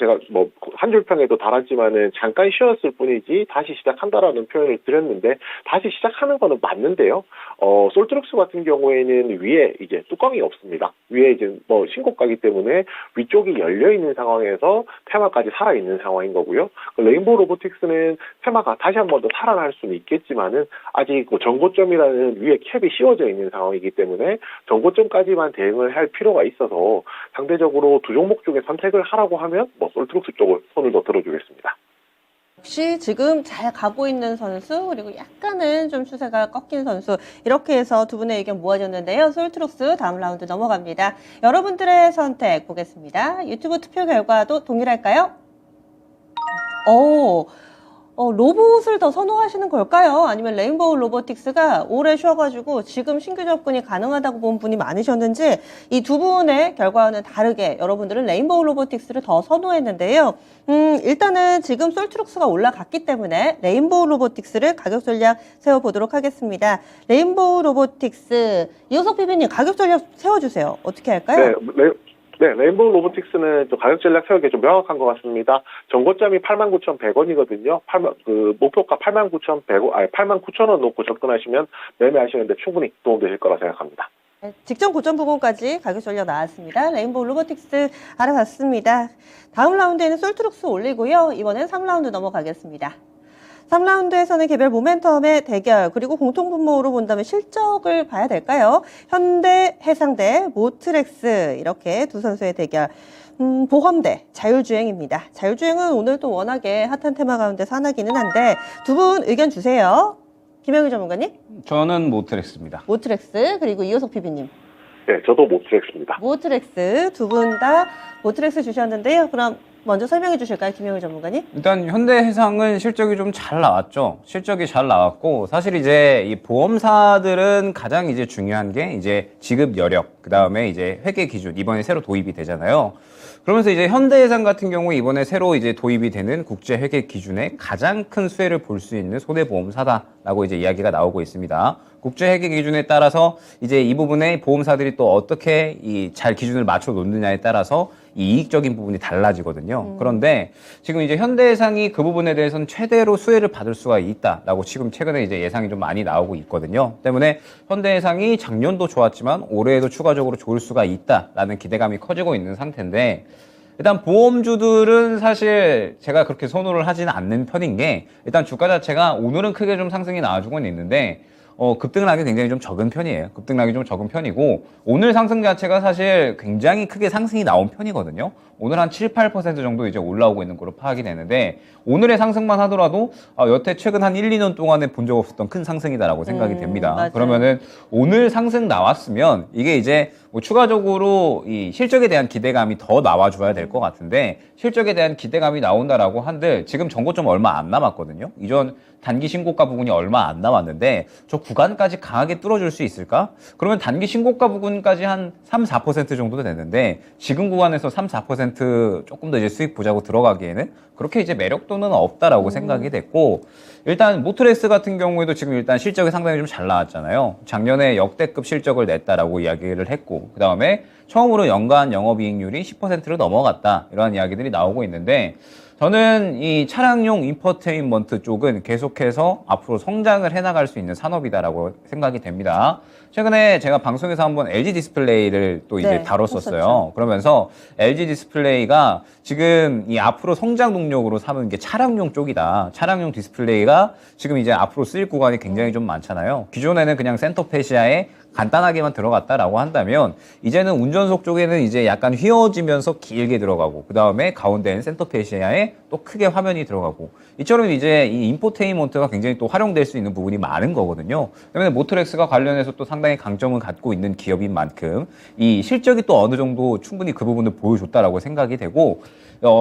제가 뭐 한 줄 평에도 달았지만은 잠깐 쉬었을 뿐이지 다시 시작한다라는 표현을 드렸는데 다시 시작하는 거는 맞는데요. 솔트룩스 같은 경우에는 위에 이제 뚜껑이 없습니다. 위에 이제 뭐 신고가기 때문에 위쪽이 열려 있는 상황에서 테마까지 살아 있는 상황인 거고요. 레인보우 로보틱스는 테마가 다시 한 번 더 살아날 수는 있겠지만은 아직 뭐 정고점이라는 위에 캡이 씌워져 있는 상황이기 때문에 정고점까지만 대응을 할 필요가 있어서 상대적으로 두 종목 중에 선택을 하라고 하면 뭐 솔트룩스 쪽을 손을 더 들어주겠습니다. 역시 지금 잘 가고 있는 선수, 그리고 약간은 좀 추세가 꺾인 선수, 이렇게 해서 두 분의 의견 모아줬는데요. 솔트룩스 다음 라운드 넘어갑니다. 여러분들의 선택 보겠습니다. 유튜브 투표 결과도 동일할까요? 로봇을 더 선호하시는 걸까요? 아니면 레인보우 로보틱스가 오래 쉬어가지고 지금 신규 접근이 가능하다고 본 분이 많으셨는지, 이 두 분의 결과와는 다르게 여러분들은 레인보우 로보틱스를 더 선호했는데요. 일단은 지금 솔트룩스가 올라갔기 때문에 레인보우 로보틱스를 가격 전략 세워보도록 하겠습니다. 레인보우 로보틱스, 이호석 PB님 가격 전략 세워주세요. 어떻게 할까요? 네, 레인보우 로보틱스는 좀 가격 전략 세우기 좀 명확한 것 같습니다. 정고점이 89,100원이거든요. 목표가 89,100원 놓고 접근하시면 매매하시는데 충분히 도움되실 거라 생각합니다. 네, 직전 고점 부분까지 가격 전략 나왔습니다. 레인보우 로보틱스 알아봤습니다. 다음 라운드에는 솔트룩스 올리고요. 이번엔 3라운드 넘어가겠습니다. 3라운드에서는 개별 모멘텀의 대결, 그리고 공통분모로 본다면 실적을 봐야 될까요? 현대, 해상대, 모트렉스, 이렇게 두 선수의 대결. 보험대, 자율주행입니다. 자율주행은 오늘 또 워낙에 핫한 테마 가운데 하나기는 한데, 두 분 의견 주세요. 김영희 전문가님? 저는 모트렉스입니다. 모트렉스, 그리고 이호석 PB님. 네, 저도 모트렉스입니다. 모트렉스, 두 분 다 모트렉스 주셨는데요. 그럼 먼저 설명해 주실까요, 김영희 전문가님? 일단 현대해상은 실적이 좀 잘 나왔죠. 실적이 잘 나왔고 사실 이제 이 보험사들은 가장 이제 중요한 게 이제 지급 여력, 그다음에 이제 회계 기준 이번에 새로 도입이 되잖아요. 그러면서 이제 현대해상 같은 경우 이번에 새로 이제 도입이 되는 국제 회계 기준에 가장 큰 수혜를 볼 수 있는 손해보험사다라고 이제 이야기가 나오고 있습니다. 국제 회계 기준에 따라서 이제 이 부분에 보험사들이 또 어떻게 이 잘 기준을 맞춰 놓느냐에 따라서 이 이익적인 부분이 달라지거든요. 그런데 지금 이제 현대해상이 그 부분에 대해서는 최대로 수혜를 받을 수가 있다라고 지금 최근에 이제 예상이 좀 많이 나오고 있거든요. 때문에 현대해상이 작년도 좋았지만 올해에도 추가적으로 좋을 수가 있다라는 기대감이 커지고 있는 상태인데, 일단 보험주들은 사실 제가 그렇게 선호를 하지는 않는 편인 게, 일단 주가 자체가 오늘은 크게 좀 상승이 나와주고는 있는데 급등락이 굉장히 좀 적은 편이에요. 급등락이 좀 적은 편이고, 오늘 상승 자체가 사실 굉장히 크게 상승이 나온 편이거든요. 오늘 한 7, 8% 정도 이제 올라오고 있는 걸로 파악이 되는데, 오늘의 상승만 하더라도 여태 최근 한 1, 2년 동안에 본 적 없었던 큰 상승이다라고 생각이 됩니다. 맞아요. 그러면은 오늘 상승 나왔으면 이게 이제 뭐 추가적으로 이 실적에 대한 기대감이 더 나와줘야 될 것 같은데 실적에 대한 기대감이 나온다라고 한들 지금 정고점 얼마 안 남았거든요. 이전 단기 신고가 부분이 얼마 안 남았는데 저 구간까지 강하게 뚫어줄 수 있을까? 그러면 단기 신고가 부분까지 한 3, 4% 정도 되는데 지금 구간에서 3, 4% 조금 더 이제 수익 보자고 들어가기에는 그렇게 이제 매력도는 없다라고 생각이 됐고 일단 모트렉스 같은 경우에도 지금 일단 실적이 상당히 좀 잘 나왔잖아요. 작년에 역대급 실적을 냈다라고 이야기를 했고 그 다음에 처음으로 연간 영업이익률이 10%를 넘어갔다 이러한 이야기들이 나오고 있는데 저는 이 차량용 인포테인먼트 쪽은 계속해서 앞으로 성장을 해나갈 수 있는 산업이다라고 생각이 됩니다. 최근에 제가 방송에서 한번 LG 디스플레이를 또 이제 네, 다뤘었어요. 했었죠. 그러면서 LG 디스플레이가 지금 이 앞으로 성장 동력으로 삼은 게 차량용 쪽이다. 차량용 디스플레이가 지금 이제 앞으로 쓰일 구간이 굉장히 좀 많잖아요. 기존에는 그냥 센터페시아에 간단하게만 들어갔다라고 한다면 이제는 운전석 쪽에는 이제 약간 휘어지면서 길게 들어가고 그 다음에 가운데는 센터페시아에 또 크게 화면이 들어가고 이처럼 이제 이 인포테인먼트가 굉장히 또 활용될 수 있는 부분이 많은 거거든요. 때문에 모트렉스가 관련해서 또 상당히 강점을 갖고 있는 기업인 만큼 이 실적이 또 어느 정도 충분히 그 부분을 보여줬다라고 생각이 되고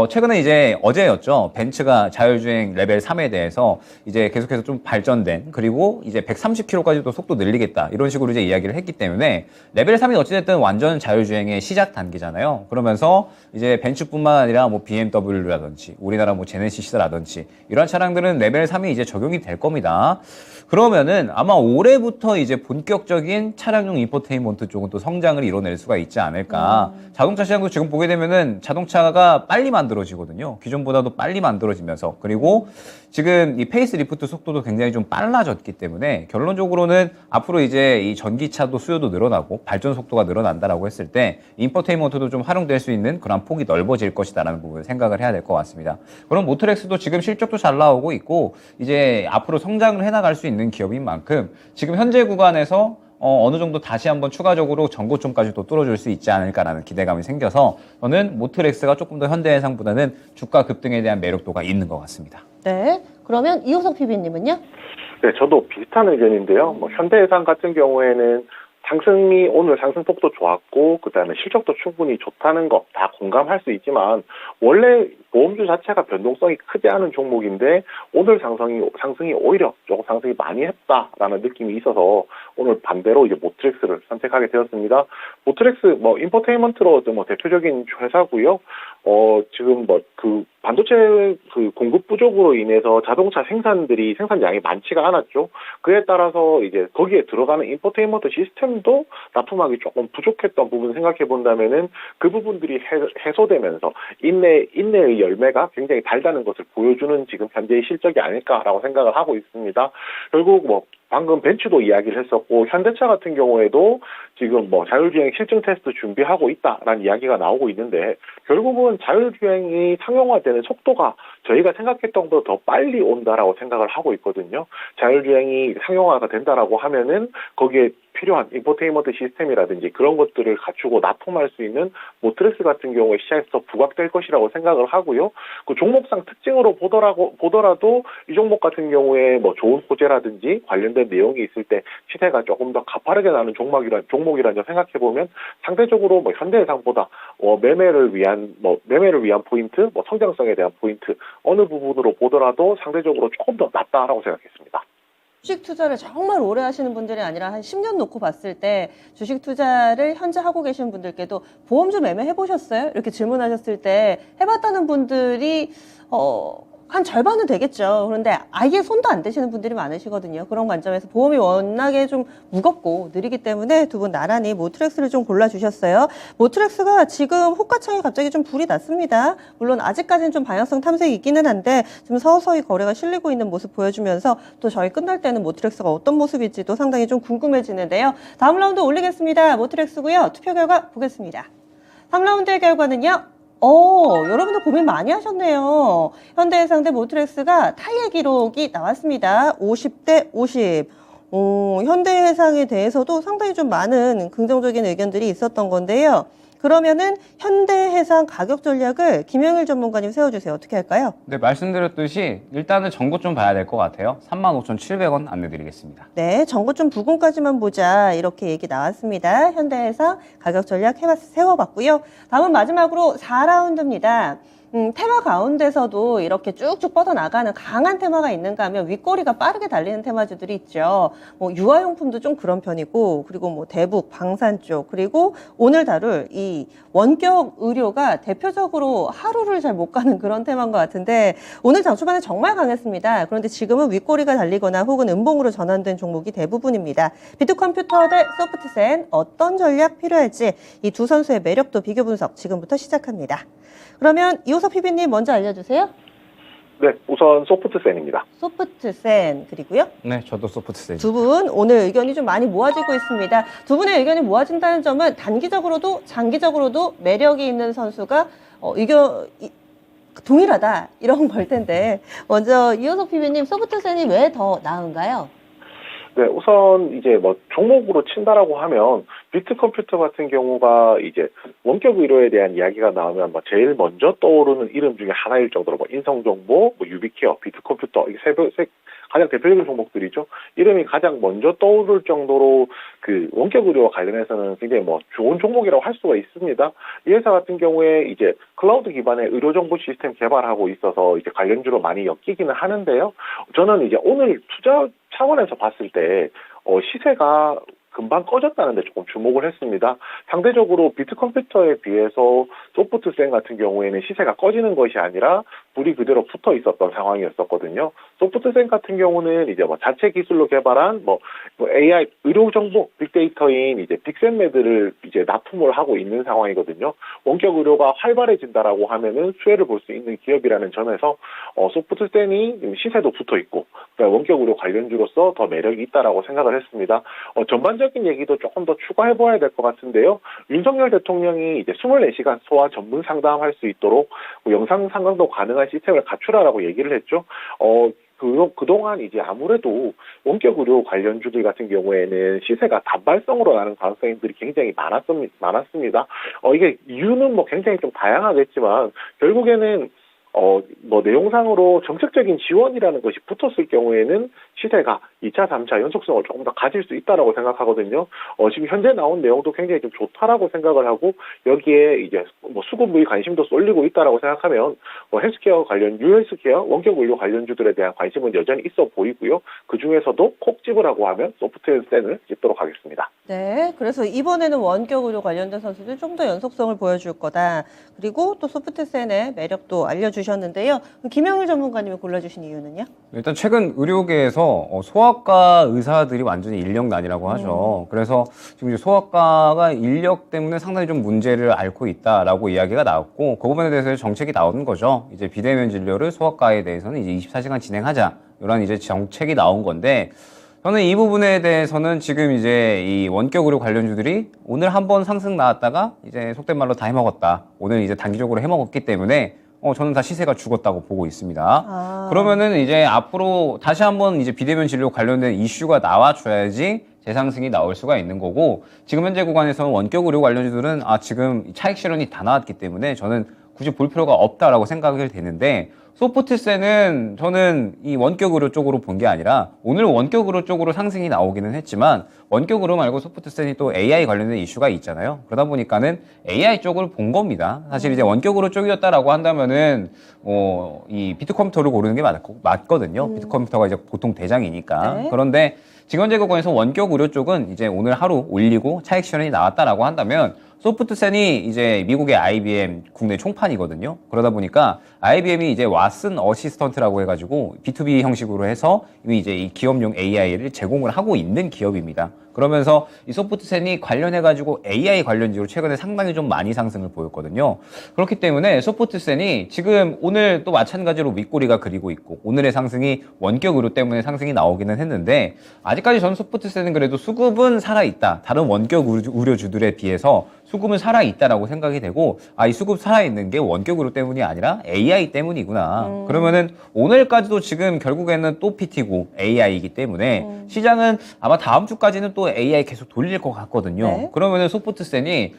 최근에 이제 어제였죠. 벤츠가 자율주행 레벨 3에 대해서 이제 계속해서 좀 발전된 그리고 이제 130km까지도 속도 늘리겠다 이런 식으로 이제 이야기를 했기 때문에 레벨 3이 어찌됐든 완전 자율주행의 시작 단계잖아요. 그러면서 이제 벤츠뿐만 아니라 뭐 BMW라든지 우리나라 뭐 제네시스라든지 이런 차량들은 레벨 3이 이제 적용이 될 겁니다. 그러면은 아마 올해부터 이제 본격적인 차량용 인포테인먼트 쪽은 또 성장을 이뤄낼 수가 있지 않을까. 자동차 시장도 지금 보게 되면은 자동차가 빨리 만들어지거든요. 기존보다도 빨리 만들어지면서 그리고 지금 이 페이스 리프트 속도도 굉장히 좀 빨라졌기 때문에 결론적으로는 앞으로 이제 이 전기차도 수요도 늘어나고 발전 속도가 늘어난다라고 했을 때 인포테인먼트도 좀 활용될 수 있는 그런 폭이 넓어질 것이다라는 부분을 생각을 해야 될 것 같습니다. 그럼 모트렉스도 지금 실적도 잘 나오고 있고 이제 앞으로 성장을 해나갈 수 있는 기업인 만큼 지금 현재 구간에서 어느 정도 다시 한번 추가적으로 전고점까지 또 뚫어줄 수 있지 않을까라는 기대감이 생겨서 저는 모트렉스가 조금 더 현대해상보다는 주가 급등에 대한 매력도가 있는 것 같습니다. 네. 그러면 이호석 PB님은요? 네, 저도 비슷한 의견인데요. 뭐 현대해상 같은 경우에는 오늘 상승폭도 좋았고, 그 다음에 실적도 충분히 좋다는 거 다 공감할 수 있지만, 원래 보험주 자체가 변동성이 크지 않은 종목인데, 오늘 상승이 오히려 조금 상승이 많이 했다라는 느낌이 있어서, 오늘 반대로 이제 모트렉스를 선택하게 되었습니다. 모트렉스, 인포테인먼트로 대표적인 회사고요. 지금 반도체 공급 부족으로 인해서 자동차 생산량이 많지가 않았죠. 그에 따라서 이제 거기에 들어가는 인포테인먼트 시스템도 납품하기 조금 부족했던 부분 생각해 본다면은 그 부분들이 해소되면서 인내의 열매가 굉장히 달다는 것을 보여주는 지금 현재의 실적이 아닐까라고 생각을 하고 있습니다. 결국 방금 벤츠도 이야기를 했었고 현대차 같은 경우에도 지금 자율주행 실증 테스트 준비하고 있다라는 이야기가 나오고 있는데 결국은 자율주행이 상용화되는 속도가 저희가 생각했던 것보다 더 빨리 온다라고 생각을 하고 있거든요. 자율주행이 상용화가 된다라고 하면은 거기에 필요한 인포테인먼트 시스템이라든지 그런 것들을 갖추고 납품할 수 있는 모트렉스 같은 경우에 시장에서 부각될 것이라고 생각을 하고요. 그 종목상 특징으로 보더라도 이 종목 같은 경우에 좋은 소재라든지 관련된 내용이 있을 때 시세가 조금 더 가파르게 나는 종목이라는 생각해 보면 상대적으로 현대해상보다 매매를 위한 포인트, 성장성에 대한 포인트 어느 부분으로 보더라도 상대적으로 조금 더 낫다라고 생각했습니다. 주식 투자를 정말 오래 하시는 분들이 아니라 한 10년 놓고 봤을 때 주식 투자를 현재 하고 계시는 분들께도 보험주 매매해 보셨어요? 이렇게 질문하셨을 때 해봤다는 분들이 한 절반은 되겠죠. 그런데 아예 손도 안 대시는 분들이 많으시거든요. 그런 관점에서 보험이 워낙에 좀 무겁고 느리기 때문에 두 분 나란히 모트렉스를 좀 골라주셨어요. 모트렉스가 지금 호가창에 갑자기 좀 불이 났습니다. 물론 아직까지는 좀 방향성 탐색이 있기는 한데 지금 서서히 거래가 실리고 있는 모습 보여주면서 또 저희 끝날 때는 모트렉스가 어떤 모습일지도 상당히 좀 궁금해지는데요. 다음 라운드 올리겠습니다. 모트렉스고요. 투표 결과 보겠습니다. 3라운드의 결과는요. 여러분들 고민 많이 하셨네요. 현대해상 대 모트렉스가 타이의 기록이 나왔습니다. 50대 50. 현대해상에 대해서도 상당히 좀 많은 긍정적인 의견들이 있었던 건데요. 그러면은 현대해상 가격 전략을 김영일 전문가님 세워주세요. 어떻게 할까요? 네, 말씀드렸듯이 일단은 전고 좀 봐야 될 것 같아요. 35,700원 안내드리겠습니다. 네, 정고점 부근까지만 보자 이렇게 얘기 나왔습니다. 현대해상 가격 전략 세워봤고요. 다음은 마지막으로 4라운드입니다. 테마 가운데서도 이렇게 쭉쭉 뻗어나가는 강한 테마가 있는가 하면 윗꼬리가 빠르게 달리는 테마주들이 있죠. 뭐 유아용품도 좀 그런 편이고, 그리고 뭐 대북, 방산 쪽, 그리고 오늘 다룰 이 원격 의료가 대표적으로 하루를 잘 못 가는 그런 테마인 것 같은데, 오늘 장초반에 정말 강했습니다. 그런데 지금은 윗꼬리가 달리거나 혹은 음봉으로 전환된 종목이 대부분입니다. 비트컴퓨터 대 소프트센 어떤 전략 필요할지 이 두 선수의 매력도 비교 분석 지금부터 시작합니다. 그러면 이호섭 PB님 먼저 알려주세요. 네, 우선 소프트센입니다. 소프트센 그리고요. 네, 저도 소프트센. 두 분 오늘 의견이 좀 많이 모아지고 있습니다. 두 분의 의견이 모아진다는 점은 단기적으로도 장기적으로도 매력이 있는 선수가 의견이 동일하다 이런 걸 텐데 먼저 이호섭 PB님 소프트센이 왜 더 나은가요? 네, 우선 이제 뭐 종목으로 친다라고 하면 비트컴퓨터 같은 경우가 이제 원격 의료에 대한 이야기가 나오면 뭐 제일 먼저 떠오르는 이름 중에 하나일 정도로 뭐 인성정보, 뭐 유비케어, 비트컴퓨터 이게 가장 대표적인 종목들이죠. 이름이 가장 먼저 떠오를 정도로 그 원격 의료와 관련해서는 굉장히 뭐 좋은 종목이라고 할 수가 있습니다. 이 회사 같은 경우에 이제 클라우드 기반의 의료 정보 시스템 개발하고 있어서 이제 관련주로 많이 엮이기는 하는데요. 저는 이제 오늘 투자 차원에서 봤을 때 시세가 금방 꺼졌다는 데 조금 주목을 했습니다. 상대적으로 비트컴퓨터에 비해서 소프트센 같은 경우에는 시세가 꺼지는 것이 아니라 불이 그대로 붙어 있었던 상황이었었거든요. 소프트센 같은 경우는 이제 뭐 자체 기술로 개발한 뭐 AI 의료 정보 빅데이터인 이제 빅센메드를 이제 납품을 하고 있는 상황이거든요. 원격 의료가 활발해진다라고 하면은 수혜를 볼 수 있는 기업이라는 점에서 소프트센이 시세도 붙어 있고 원격 의료 관련주로서 더 매력이 있다라고 생각을 했습니다. 전반적인 얘기도 조금 더 추가해봐야 될 것 같은데요. 윤석열 대통령이 이제 24시간 소아 전문 상담할 수 있도록 영상 상담도 가능한 시스템을 갖추라라고 얘기를 했죠. 그동안 이제 아무래도 원격 의료 관련주들 같은 경우에는 시세가 단발성으로 나는 가능성들이 굉장히 많았습니다. 이게 이유는 뭐 굉장히 좀 다양하겠지만 결국에는 뭐 내용상으로 정책적인 지원이라는 것이 붙었을 경우에는 시세가 2차, 3차 연속성을 조금 더 가질 수 있다라고 생각하거든요. 지금 현재 나온 내용도 굉장히 좀 좋다라고 생각을 하고 여기에 이제 뭐 수급의 관심도 쏠리고 있다라고 생각하면 헬스케어 관련 유헬스케어 원격 의료 관련주들에 대한 관심은 여전히 있어 보이고요. 그 중에서도 콕 집으라고 하면 소프트센을 짚도록 하겠습니다. 네, 그래서 이번에는 원격 의료 관련된 선수들 좀 더 연속성을 보여줄 거다. 그리고 또 소프트센의 매력도 알려주셨는데요. 김영일 전문가님이 골라주신 이유는요? 일단 최근 의료계에서 소아과 의사들이 완전히 인력난이라고 하죠. 그래서 지금 이제 소아과가 인력 때문에 상당히 좀 문제를 앓고 있다라고 이야기가 나왔고 그 부분에 대해서 정책이 나오는 거죠. 이제 비대면 진료를 소아과에 대해서는 이제 24시간 진행하자. 이런 이제 정책이 나온 건데 저는 이 부분에 대해서는 지금 이제 이 원격 의료 관련주들이 오늘 한번 상승 나왔다가 이제 속된 말로 다 해먹었다. 오늘 이제 단기적으로 해먹었기 때문에 저는 다 시세가 죽었다고 보고 있습니다. 그러면은 이제 앞으로 다시 한번 이제 비대면 진료 관련된 이슈가 나와줘야지 재상승이 나올 수가 있는 거고 지금 현재 구간에서는 원격 의료 관련주들은 지금 차익 실현이 다 나왔기 때문에 저는 굳이 볼 필요가 없다라고 생각이 되는데 소프트센은 저는 이 원격 의료 쪽으로 본 게 아니라 오늘 원격 의료 쪽으로 상승이 나오기는 했지만 원격 의료 말고 소프트센이 또 AI 관련된 이슈가 있잖아요. 그러다 보니까는 AI 쪽을 본 겁니다. 사실 이제 원격 의료 쪽이었다라고 한다면은 이 비트컴퓨터를 고르는 게 맞거든요. 비트컴퓨터가 이제 보통 대장이니까. 네. 그런데 지금 현재 구간에서 원격 의료 쪽은 이제 오늘 하루 올리고 차익 실현이 나왔다라고 한다면 소프트센이 이제 미국의 IBM 국내 총판이거든요. 그러다 보니까 IBM이 이제 왓슨 어시스턴트라고 해가지고 B2B 형식으로 해서 이미 이제 이 기업용 AI를 제공을 하고 있는 기업입니다. 그러면서 이 소프트센이 관련해가지고 AI 관련주로 최근에 상당히 좀 많이 상승을 보였거든요. 그렇기 때문에 소프트센이 지금 오늘 또 마찬가지로 윗꼬리가 그리고 있고 오늘의 상승이 원격 의료 때문에 상승이 나오기는 했는데 아직까지 전 소프트센은 그래도 수급은 살아있다. 다른 원격 의료주들에 비해서 수급은 살아있다라고 생각이 되고, 아, 이 수급 살아있는 게 원격으로 때문이 아니라 AI 때문이구나. 그러면은 오늘까지도 지금 결국에는 또 PT고 AI이기 때문에 시장은 아마 다음 주까지는 또 AI 계속 돌릴 것 같거든요. 네. 그러면은 소프트센이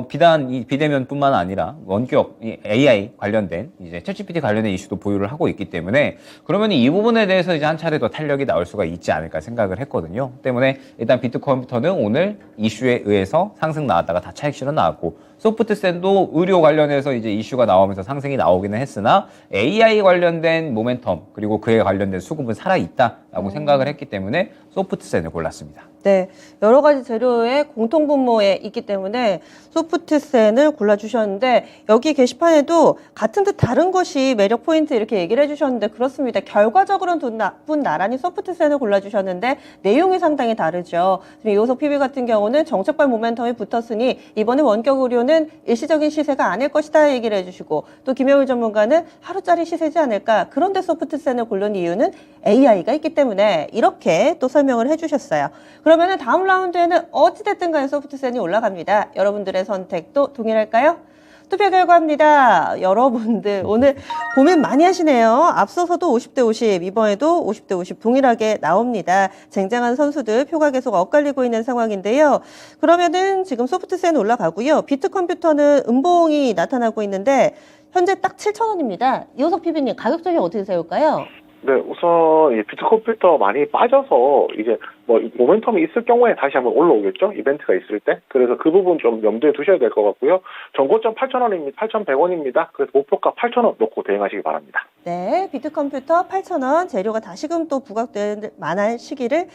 비단 이 비대면뿐만 아니라 원격 이 AI 관련된 이제 챗GPT 관련된 이슈도 보유를 하고 있기 때문에 그러면 이 부분에 대해서 이제 한 차례 더 탄력이 나올 수가 있지 않을까 생각을 했거든요. 때문에 일단 비트컴퓨터는 오늘 이슈에 의해서 상승 나왔다가 다 차익 실현 나왔고 소프트센도 의료 관련해서 이제 이슈가 나오면서 상승이 나오기는 했으나 AI 관련된 모멘텀 그리고 그에 관련된 수급은 살아있다라고 생각을 했기 때문에 소프트센을 골랐습니다. 네, 여러 가지 재료의 공통 분모에 있기 때문에 소프트센을 골라주셨는데 여기 게시판에도 같은 듯 다른 것이 매력 포인트 이렇게 얘기를 해주셨는데 그렇습니다. 결과적으로는 두 분 나란히 소프트센을 골라주셨는데 내용이 상당히 다르죠. 지금 이호석 PB 같은 경우는 정책발 모멘텀이 붙었으니 이번에 원격 의료는 일시적인 시세가 아닐 것이다 얘기를 해주시고 또 김영일 전문가는 하루짜리 시세지 않을까. 그런데 소프트센을 고른 이유는 AI가 있기 때문에 이렇게 또 설명을 해주셨어요. 그러면은 다음 라운드에는 어찌됐든 간에 소프트센이 올라갑니다. 여러분들의 선택도 동일할까요? 투표 결과입니다. 여러분들 오늘 고민 많이 하시네요. 앞서서도 50대 50, 이번에도 50대 50 동일하게 나옵니다. 쟁쟁한 선수들 표가 계속 엇갈리고 있는 상황인데요. 그러면은 지금 소프트센 올라가고요. 비트컴퓨터는 음봉이 나타나고 있는데 현재 딱 7,000원입니다. 이호석 PB님 가격 전략 어떻게 세울까요? 네, 우선 이 비트컴퓨터 많이 빠져서 이제 뭐 모멘텀이 있을 경우에 다시 한번 올라오겠죠? 이벤트가 있을 때. 그래서 그 부분 좀 염두에 두셔야 될 것 같고요. 전고점 8,000원입니다. 8,100원입니다. 그래서 목표가 8,000원 놓고 대응하시기 바랍니다. 네, 비트컴퓨터 8,000원 재료가 다시금 또 부각될 만한 시기를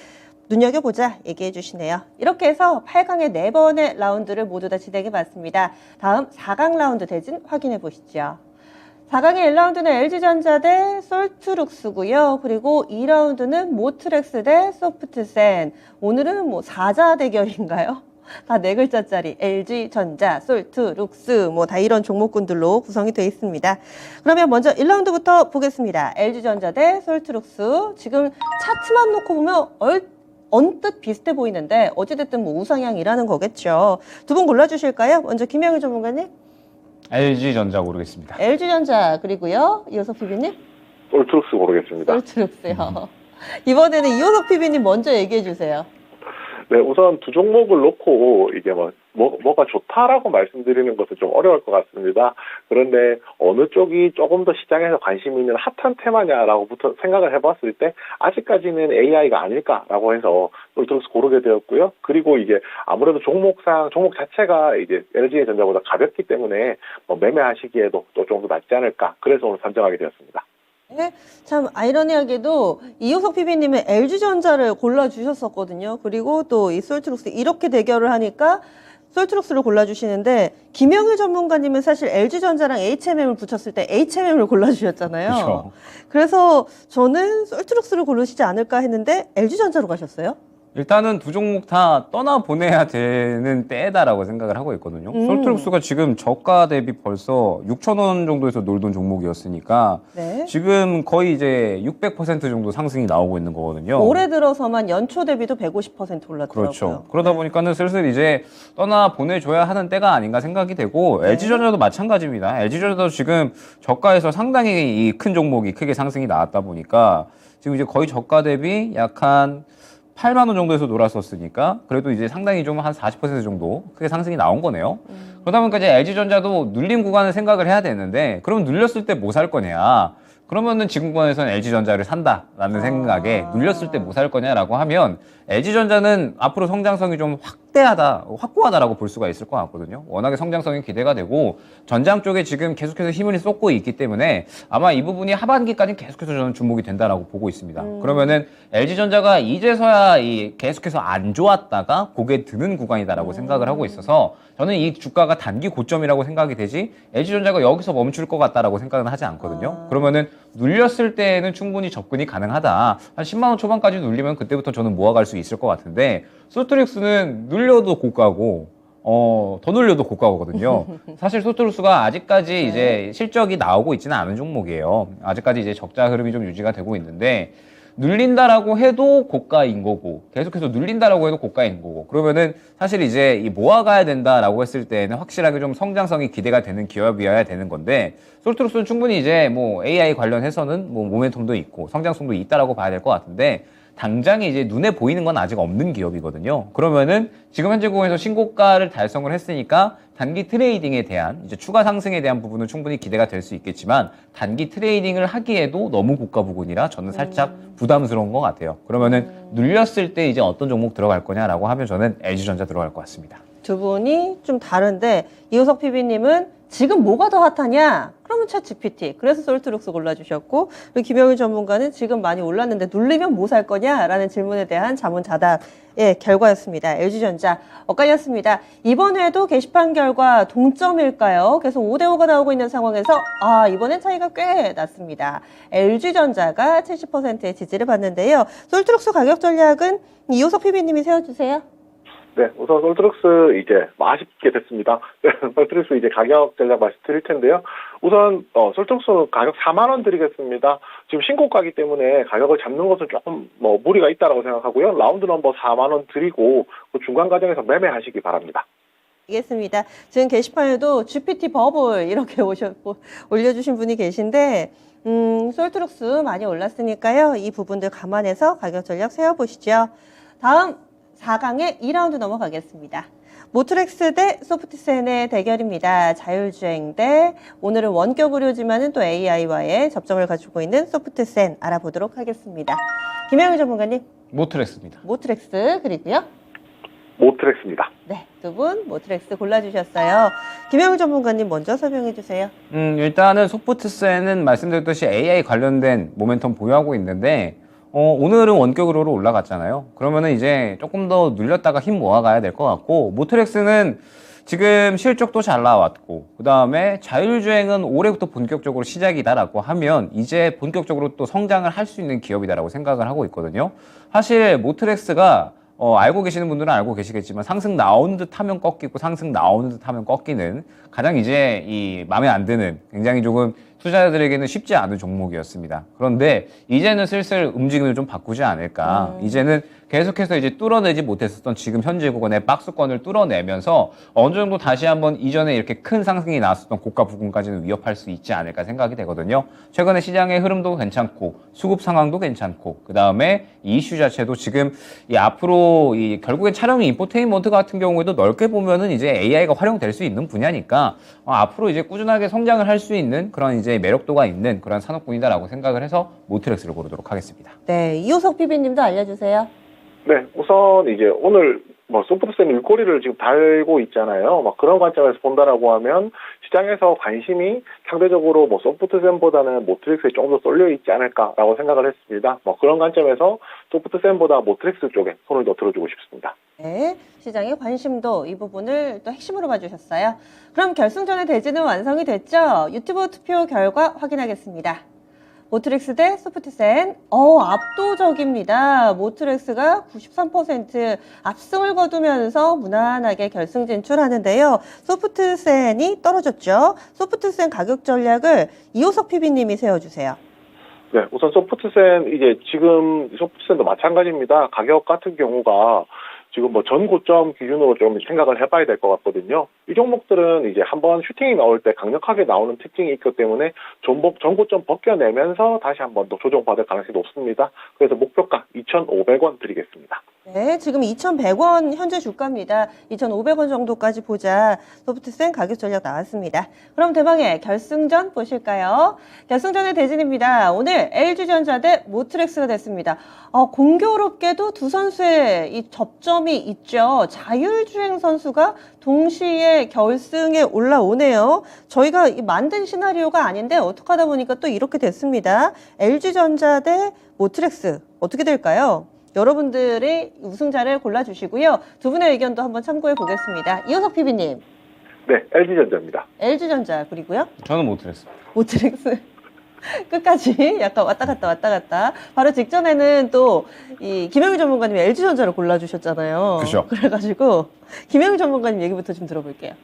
눈여겨보자 얘기해 주시네요. 이렇게 해서 8강의 4번의 라운드를 모두 다 진행해 봤습니다. 다음 4강 라운드 대진 확인해 보시죠. 4강의 1라운드는 LG전자 대 솔트룩스고요. 그리고 2라운드는 모트렉스 대 소프트센. 오늘은 뭐 4자 대결인가요? 다 4글자짜리 LG전자, 솔트룩스 뭐 다 이런 종목군들로 구성이 되어 있습니다. 그러면 먼저 1라운드부터 보겠습니다. LG전자 대 솔트룩스. 지금 차트만 놓고 보면 언뜻 비슷해 보이는데 어찌됐든 뭐 우상향이라는 거겠죠. 두 분 골라주실까요? 먼저 김영일 전문가님. LG전자 고르겠습니다. LG전자 그리고요. 이호석 PB님. 솔트룩스 고르겠습니다. 솔트룩스요. 이번에는 이호석 PB님 먼저 얘기해 주세요. 네, 우선 두 종목을 놓고 이게 뭐가 좋다라고 말씀드리는 것은 좀 어려울 것 같습니다. 그런데 어느 쪽이 조금 더 시장에서 관심 있는 핫한 테마냐라고부터 생각을 해봤을 때 아직까지는 AI가 아닐까라고 해서 솔트룩스 고르게 되었고요. 그리고 이게 아무래도 종목 자체가 이제 LG전자보다 가볍기 때문에 매매하시기에도 또 좀 더 낫지 않을까. 그래서 오늘 선정하게 되었습니다. 네, 참 아이러니하게도 이호석 PB님은 LG전자를 골라주셨었거든요. 그리고 또 이 솔트룩스 이렇게 대결을 하니까 솔트룩스를 골라주시는데 김영일 전문가님은 사실 LG전자랑 HMM을 붙였을 때 HMM을 골라주셨잖아요. 그렇죠. 그래서 저는 솔트룩스를 고르시지 않을까 했는데 LG전자로 가셨어요? 일단은 두 종목 다 떠나보내야 되는 때다라고 생각을 하고 있거든요. 솔트룩스가 지금 저가 대비 벌써 6,000원 정도에서 놀던 종목이었으니까 네. 지금 거의 이제 600% 정도 상승이 나오고 있는 거거든요. 올해 들어서만 연초 대비도 150% 올랐더라고요. 그렇죠. 그러다 보니까는 슬슬 이제 떠나보내줘야 하는 때가 아닌가 생각이 되고 네. LG전자도 마찬가지입니다. LG전자도 지금 저가에서 상당히 이 큰 종목이 크게 상승이 나왔다 보니까 지금 이제 거의 저가 대비 약한 8만 원 정도에서 놀았었으니까 그래도 이제 상당히 좀 한 40% 정도 크게 상승이 나온 거네요. 그러다 보니까 이제 LG전자도 눌린 구간을 생각을 해야 되는데 그러면 눌렸을 때 뭐 살 거냐? 그러면은 지금 구간에서는 LG전자를 산다라는 생각에 눌렸을 때 뭐 살 거냐라고 하면 LG전자는 앞으로 성장성이 좀 확고하다라고 볼 수가 있을 것 같거든요. 워낙에 성장성이 기대가 되고 전장 쪽에 지금 계속해서 힘을 쏟고 있기 때문에 아마 이 부분이 하반기까지 계속해서 저는 주목이 된다라고 보고 있습니다. 그러면은 LG전자가 이제서야 계속해서 안 좋았다가 고개 드는 구간이다라고 생각을 하고 있어서 저는 이 주가가 단기 고점이라고 생각이 되지 LG전자가 여기서 멈출 것 같다라고 생각은 하지 않거든요. 그러면은 눌렸을 때는 충분히 접근이 가능하다. 한 10만 원 초반까지 눌리면 그때부터 저는 모아갈 수 있을 것 같은데 솔트룩스는 눌려도 고가고 더 눌려도 고가거든요. 사실 솔트룩스가 아직까지 이제 실적이 나오고 있지는 않은 종목이에요. 아직까지 이제 적자 흐름이 좀 유지가 되고 있는데 눌린다라고 해도 고가인 거고 계속해서 눌린다라고 해도 고가인 거고 그러면은 사실 이제 이 모아가야 된다라고 했을 때는 확실하게 좀 성장성이 기대가 되는 기업이어야 되는 건데 솔트룩스는 충분히 이제 뭐 AI 관련해서는 뭐 모멘텀도 있고 성장성도 있다라고 봐야 될 것 같은데 당장에 이제 눈에 보이는 건 아직 없는 기업이거든요. 그러면은 지금 현재 구간에서 신고가를 달성을 했으니까 단기 트레이딩에 대한 이제 추가 상승에 대한 부분은 충분히 기대가 될 수 있겠지만 단기 트레이딩을 하기에도 너무 고가 부근이라 저는 살짝 부담스러운 것 같아요. 그러면은 눌렸을 때 이제 어떤 종목 들어갈 거냐라고 하면 저는 LG전자 들어갈 것 같습니다. 두 분이 좀 다른데 이호석 PB님은 지금 뭐가 더 핫하냐? 그러면 챗GPT. 그래서 솔트룩스 골라주셨고 그리고 김영일 전문가는 지금 많이 올랐는데 눌리면 뭐 살 거냐? 라는 질문에 대한 자문자답의 결과였습니다. LG전자 엇갈렸습니다. 이번 회도 게시판 결과 동점일까요? 계속 5대5가 나오고 있는 상황에서 이번엔 차이가 꽤 났습니다. LG전자가 70%의 지지를 받는데요. 솔트룩스 가격 전략은 이호석 PB님이 세워주세요. 네, 우선 솔트룩스 이제 아쉽게 됐습니다. 솔트룩스 이제 가격 전략 말씀드릴 텐데요. 우선 솔트룩스 가격 4만 원 드리겠습니다. 지금 신고가기 때문에 가격을 잡는 것은 조금 무리가 있다라고 생각하고요. 라운드 넘버 4만 원 드리고 그 중간 과정에서 매매하시기 바랍니다. 알겠습니다. 지금 게시판에도 GPT 버블 이렇게 올려주신 분이 계신데 솔트룩스 많이 올랐으니까요. 이 부분들 감안해서 가격 전략 세워보시죠. 다음 4강의 2라운드 넘어가겠습니다. 모트렉스 대 소프트센의 대결입니다. 자율주행 대 오늘은 원격 의료지만은 또 AI와의 접점을 가지고 있는 소프트센 알아보도록 하겠습니다. 김영일 전문가님. 모트렉스입니다. 모트렉스 그리고요. 모트렉스입니다. 네, 두 분 모트렉스 골라주셨어요. 김영일 전문가님 먼저 설명해 주세요. 일단은 소프트센은 말씀드렸듯이 AI 관련된 모멘텀 보유하고 있는데 오늘은 원격으로 올라갔잖아요. 그러면은 이제 조금 더 눌렸다가 힘 모아가야 될 것 같고 모트렉스는 지금 실적도 잘 나왔고 그 다음에 자율주행은 올해부터 본격적으로 시작이다라고 하면 이제 본격적으로 또 성장을 할 수 있는 기업이다라고 생각을 하고 있거든요. 사실 모트렉스가 알고 계시는 분들은 알고 계시겠지만 상승 나오는 듯 하면 꺾이고 상승 나오는 듯 하면 꺾이는 가장 이제 이 마음에 안 드는 굉장히 조금 투자자들에게는 쉽지 않은 종목이었습니다. 그런데 이제는 슬슬 움직임을 좀 바꾸지 않을까. 이제는 계속해서 이제 뚫어내지 못했었던 지금 현재 구간의 박스권을 뚫어내면서 어느 정도 다시 한번 이전에 이렇게 큰 상승이 나왔었던 고가 부근까지는 위협할 수 있지 않을까 생각이 되거든요. 최근에 시장의 흐름도 괜찮고 수급 상황도 괜찮고 그 다음에 이 이슈 자체도 지금 이 앞으로 결국엔 촬영이 인포테인먼트 같은 경우에도 넓게 보면은 이제 AI가 활용될 수 있는 분야니까 앞으로 이제 꾸준하게 성장을 할 수 있는 그런 이제 매력도가 있는 그런 산업군이다라고 생각을 해서 모트렉스를 고르도록 하겠습니다. 네, 이호석 PB님도 알려주세요. 네, 우선 이제 오늘 소프트센 일꼬리를 지금 달고 있잖아요. 그런 관점에서 본다라고 하면 시장에서 관심이 상대적으로 소프트센보다는 모트렉스에 조금 더 쏠려 있지 않을까라고 생각을 했습니다. 그런 관점에서 소프트센보다 모트렉스 쪽에 손을 더 들어주고 싶습니다. 네, 시장의 관심도 이 부분을 또 핵심으로 봐주셨어요. 그럼 결승전의 대진은 완성이 됐죠? 유튜브 투표 결과 확인하겠습니다. 모트렉스 대 소프트센, 압도적입니다. 모트렉스가 93% 압승을 거두면서 무난하게 결승 진출하는데요. 소프트센이 떨어졌죠. 소프트센 가격 전략을 이호석 PB님이 세워주세요. 네, 우선 소프트센 지금 소프트센도 마찬가지입니다. 가격 같은 경우가 지금 전 고점 기준으로 좀 생각을 해봐야 될 것 같거든요. 이 종목들은 이제 한번 슈팅이 나올 때 강력하게 나오는 특징이 있기 때문에 전 고점 벗겨내면서 다시 한번 더 조정받을 가능성이 높습니다. 그래서 목표가 2,500원 드리겠습니다. 네, 지금 2,100원 현재 주가입니다. 2,500원 정도까지 보자. 소프트센 가격 전략 나왔습니다. 그럼 대망의 결승전 보실까요? 결승전의 대진입니다. 오늘 LG전자 대 모트렉스가 됐습니다. 공교롭게도 두 선수의 이 접점이 있죠. 자율주행 선수가 동시에 결승에 올라오네요. 저희가 만든 시나리오가 아닌데 어떻게 하다 보니까 또 이렇게 됐습니다. LG전자 대 모트렉스 어떻게 될까요? 여러분들의 우승자를 골라주시고요. 두 분의 의견도 한번 참고해 보겠습니다. 이호석 PB님. 네, LG전자입니다. LG전자 그리고요? 저는 모트렉스. 모트렉스. 끝까지 약간 왔다 갔다. 바로 직전에는 또 이 김영일 전문가님이 LG전자를 골라주셨잖아요. 그죠. 그래가지고 김영일 전문가님 얘기부터 좀 들어볼게요.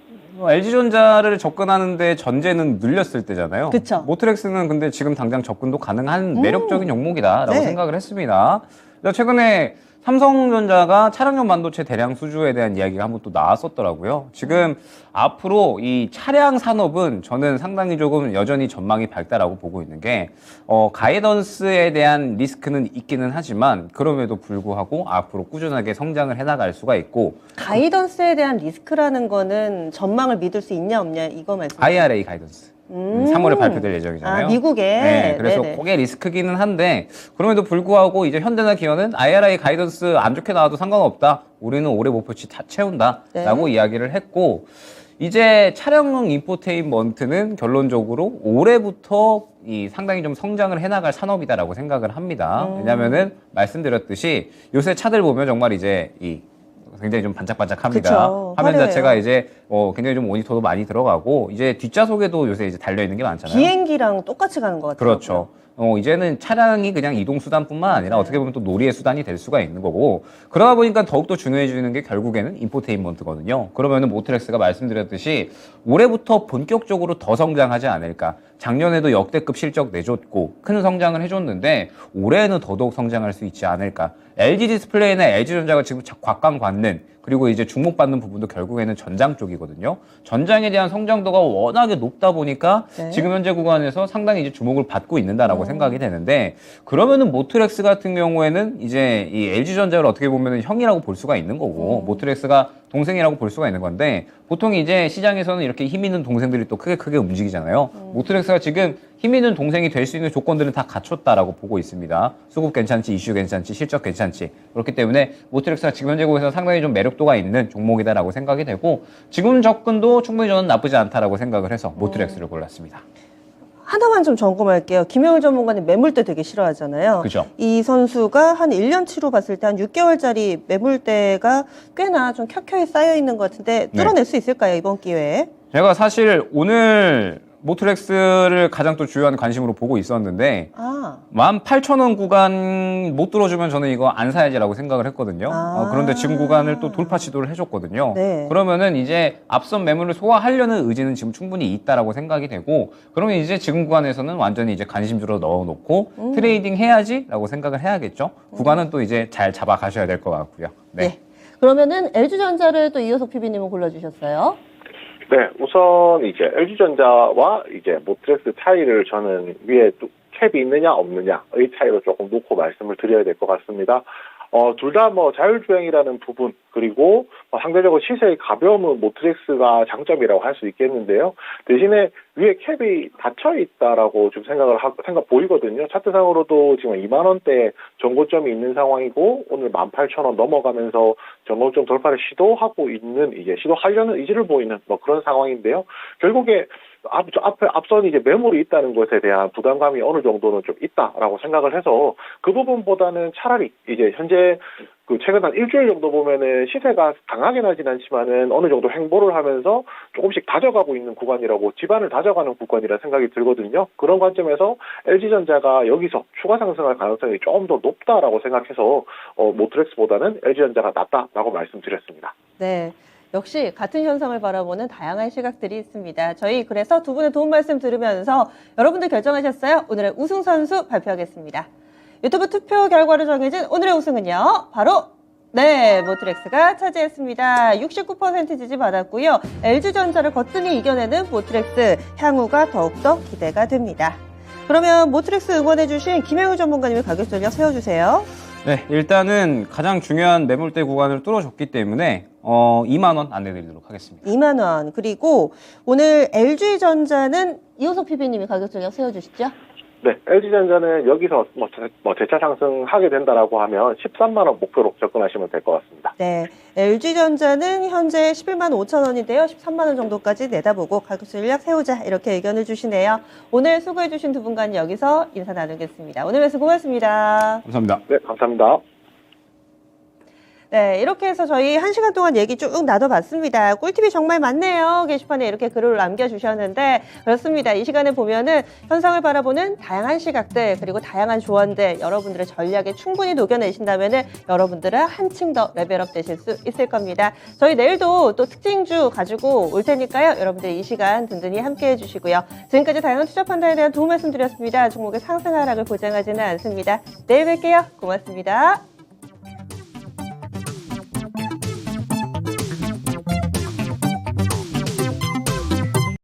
LG전자를 접근하는데 전제는 늘렸을 때잖아요. 그쵸. 모트렉스는 근데 지금 당장 접근도 가능한 매력적인 종목이다라고 네. 생각을 했습니다. 그래서 최근에 삼성전자가 차량용 반도체 대량 수주에 대한 이야기가 한번 또 나왔었더라고요. 지금 앞으로 이 차량 산업은 저는 상당히 조금 여전히 전망이 밝다라고 보고 있는 게 가이던스에 대한 리스크는 있기는 하지만 그럼에도 불구하고 앞으로 꾸준하게 성장을 해나갈 수가 있고 가이던스에 대한 리스크라는 거는 전망을 믿을 수 있냐 없냐 이거 말씀. IRA 가이던스. 3월에 발표될 예정이잖아요. 아, 미국에. 네, 그래서 네네. 그게 리스크기는 한데 그럼에도 불구하고 이제 현대나 기아는 IRA 가이던스 안 좋게 나와도 상관없다. 우리는 올해 목표치 다 채운다라고 네. 이야기를 했고 이제 차량용 인포테인먼트는 결론적으로 올해부터 이 상당히 좀 성장을 해나갈 산업이다라고 생각을 합니다. 왜냐하면은 말씀드렸듯이 요새 차들 보면 정말 이제 이 굉장히 좀 반짝반짝합니다. 그쵸. 화면 화려해요. 자체가 이제 굉장히 좀 모니터도 많이 들어가고 이제 뒷좌석에도 요새 이제 달려 있는 게 많잖아요. 비행기랑 똑같이 가는 것 같아요. 그렇죠. 이제는 차량이 그냥 이동 수단뿐만 아니라 네. 어떻게 보면 또 놀이의 수단이 될 수가 있는 거고 그러다 보니까 더욱더 중요해지는 게 결국에는 인포테인먼트거든요. 그러면은 모트렉스가 말씀드렸듯이 올해부터 본격적으로 더 성장하지 않을까. 작년에도 역대급 실적 내줬고 큰 성장을 해줬는데 올해는 더더욱 성장할 수 있지 않을까. LG 디스플레이나 LG전자가 지금 곽강받는 그리고 이제 주목받는 부분도 결국에는 전장 쪽이거든요. 전장에 대한 성장도가 워낙에 높다 보니까 네. 지금 현재 구간에서 상당히 이제 주목을 받고 있는다라고 생각이 되는데 그러면은 모트렉스 같은 경우에는 이제 이 LG전자를 어떻게 보면은 형이라고 볼 수가 있는 거고 모트렉스가 동생이라고 볼 수가 있는 건데 보통 이제 시장에서는 이렇게 힘 있는 동생들이 또 크게 움직이잖아요. 모트렉스가 지금 힘 있는 동생이 될 수 있는 조건들은 다 갖췄다라고 보고 있습니다. 수급 괜찮지, 이슈 괜찮지, 실적 괜찮지. 그렇기 때문에 모트렉스가 지금 현재 구에서 상당히 좀 매력도가 있는 종목이다라고 생각이 되고 지금 접근도 충분히 저는 나쁘지 않다라고 생각을 해서 모트렉스를 골랐습니다. 하나만 좀 점검할게요. 김영일 전문가님 매물대 되게 싫어하잖아요. 그죠. 이 선수가 한 1년치로 봤을 때 한 6개월짜리 매물대가 꽤나 좀 켜켜이 쌓여 있는 것 같은데 뚫어낼 수 있을까요, 이번 기회에? 제가 사실 오늘 모트렉스를 가장 또 주요한 관심으로 보고 있었는데 18,000원 구간 못 뚫어주면 저는 이거 안 사야지라고 생각을 했거든요. 그런데 지금 구간을 또 돌파 시도를 해줬거든요. 네. 그러면은 이제 앞선 매물을 소화하려는 의지는 지금 충분히 있다라고 생각이 되고 그러면 이제 지금 구간에서는 완전히 이제 관심주로 넣어놓고 트레이딩 해야지라고 생각을 해야겠죠. 구간은 또 이제 잘 잡아가셔야 될 것 같고요. 네. 그러면은 LG전자를 또 이효석 PB님은 골라주셨어요. 네, 우선 이제 LG전자와 이제 모트렉스 차이를 저는 위에 또 캡이 있느냐 없느냐의 차이로 조금 놓고 말씀을 드려야 될 것 같습니다. 둘 다 뭐 자율주행이라는 부분 그리고 상대적으로 시세의 가벼움은 모트렉스가 장점이라고 할 수 있겠는데요. 대신에 위에 캡이 닫혀 있다라고 좀 생각 보이거든요. 차트상으로도 지금 2만 원대 전고점이 있는 상황이고 오늘 18,000원 넘어가면서 전고점 돌파를 시도하고 있는 이제 시도하려는 의지를 보이는 뭐 그런 상황인데요. 결국에 앞선 이제 매물이 있다는 것에 대한 부담감이 어느 정도는 좀 있다라고 생각을 해서 그 부분보다는 차라리 이제 현재 그 최근 한 일주일 정도 보면은 시세가 강하게 나진 않지만은 어느 정도 횡보를 하면서 조금씩 다져가고 있는 구간이라고 지반을 다져가는 구간이라 생각이 들거든요. 그런 관점에서 LG전자가 여기서 추가 상승할 가능성이 조금 더 높다라고 생각해서 모트렉스보다는 LG전자가 낫다라고 말씀드렸습니다. 네. 역시 같은 현상을 바라보는 다양한 시각들이 있습니다. 저희 그래서 두 분의 도움 말씀 들으면서 여러분들 결정하셨어요? 오늘의 우승 선수 발표하겠습니다. 유튜브 투표 결과로 정해진 오늘의 우승은요. 바로 모트렉스가 차지했습니다. 69% 지지 받았고요. LG전자를 거뜬히 이겨내는 모트렉스 향후가 더욱더 기대가 됩니다. 그러면 모트렉스 응원해주신 김영우 전문가님의 가격 전략 세워주세요. 네, 일단은 가장 중요한 매물대 구간을 뚫어줬기 때문에 2만 원 안내드리도록 하겠습니다. 2만 원. 그리고 오늘 LG전자는 이호석 PB님이 가격 전략 세워주시죠. 네, LG전자는 여기서 재차 상승하게 된다라고 하면 13만 원 목표로 접근하시면 될 것 같습니다. 네, LG전자는 현재 11만 5천 원인데요. 13만 원 정도까지 내다보고 가격 전략 세우자 이렇게 의견을 주시네요. 오늘 수고해 주신 두 분과는 여기서 인사 나누겠습니다. 오늘 말씀 고맙습니다. 감사합니다. 네, 감사합니다. 네, 이렇게 해서 저희 1시간 동안 얘기 쭉 나눠봤습니다. 꿀팁이 정말 많네요. 게시판에 이렇게 글을 남겨주셨는데 그렇습니다. 이 시간에 보면은 현상을 바라보는 다양한 시각들 그리고 다양한 조언들 여러분들의 전략에 충분히 녹여내신다면은 여러분들은 한층 더 레벨업 되실 수 있을 겁니다. 저희 내일도 또 특징주 가지고 올 테니까요. 여러분들 이 시간 든든히 함께해 주시고요. 지금까지 다양한 투자 판단에 대한 도움 말씀드렸습니다. 종목의 상승 하락을 보장하지는 않습니다. 내일 뵐게요. 고맙습니다.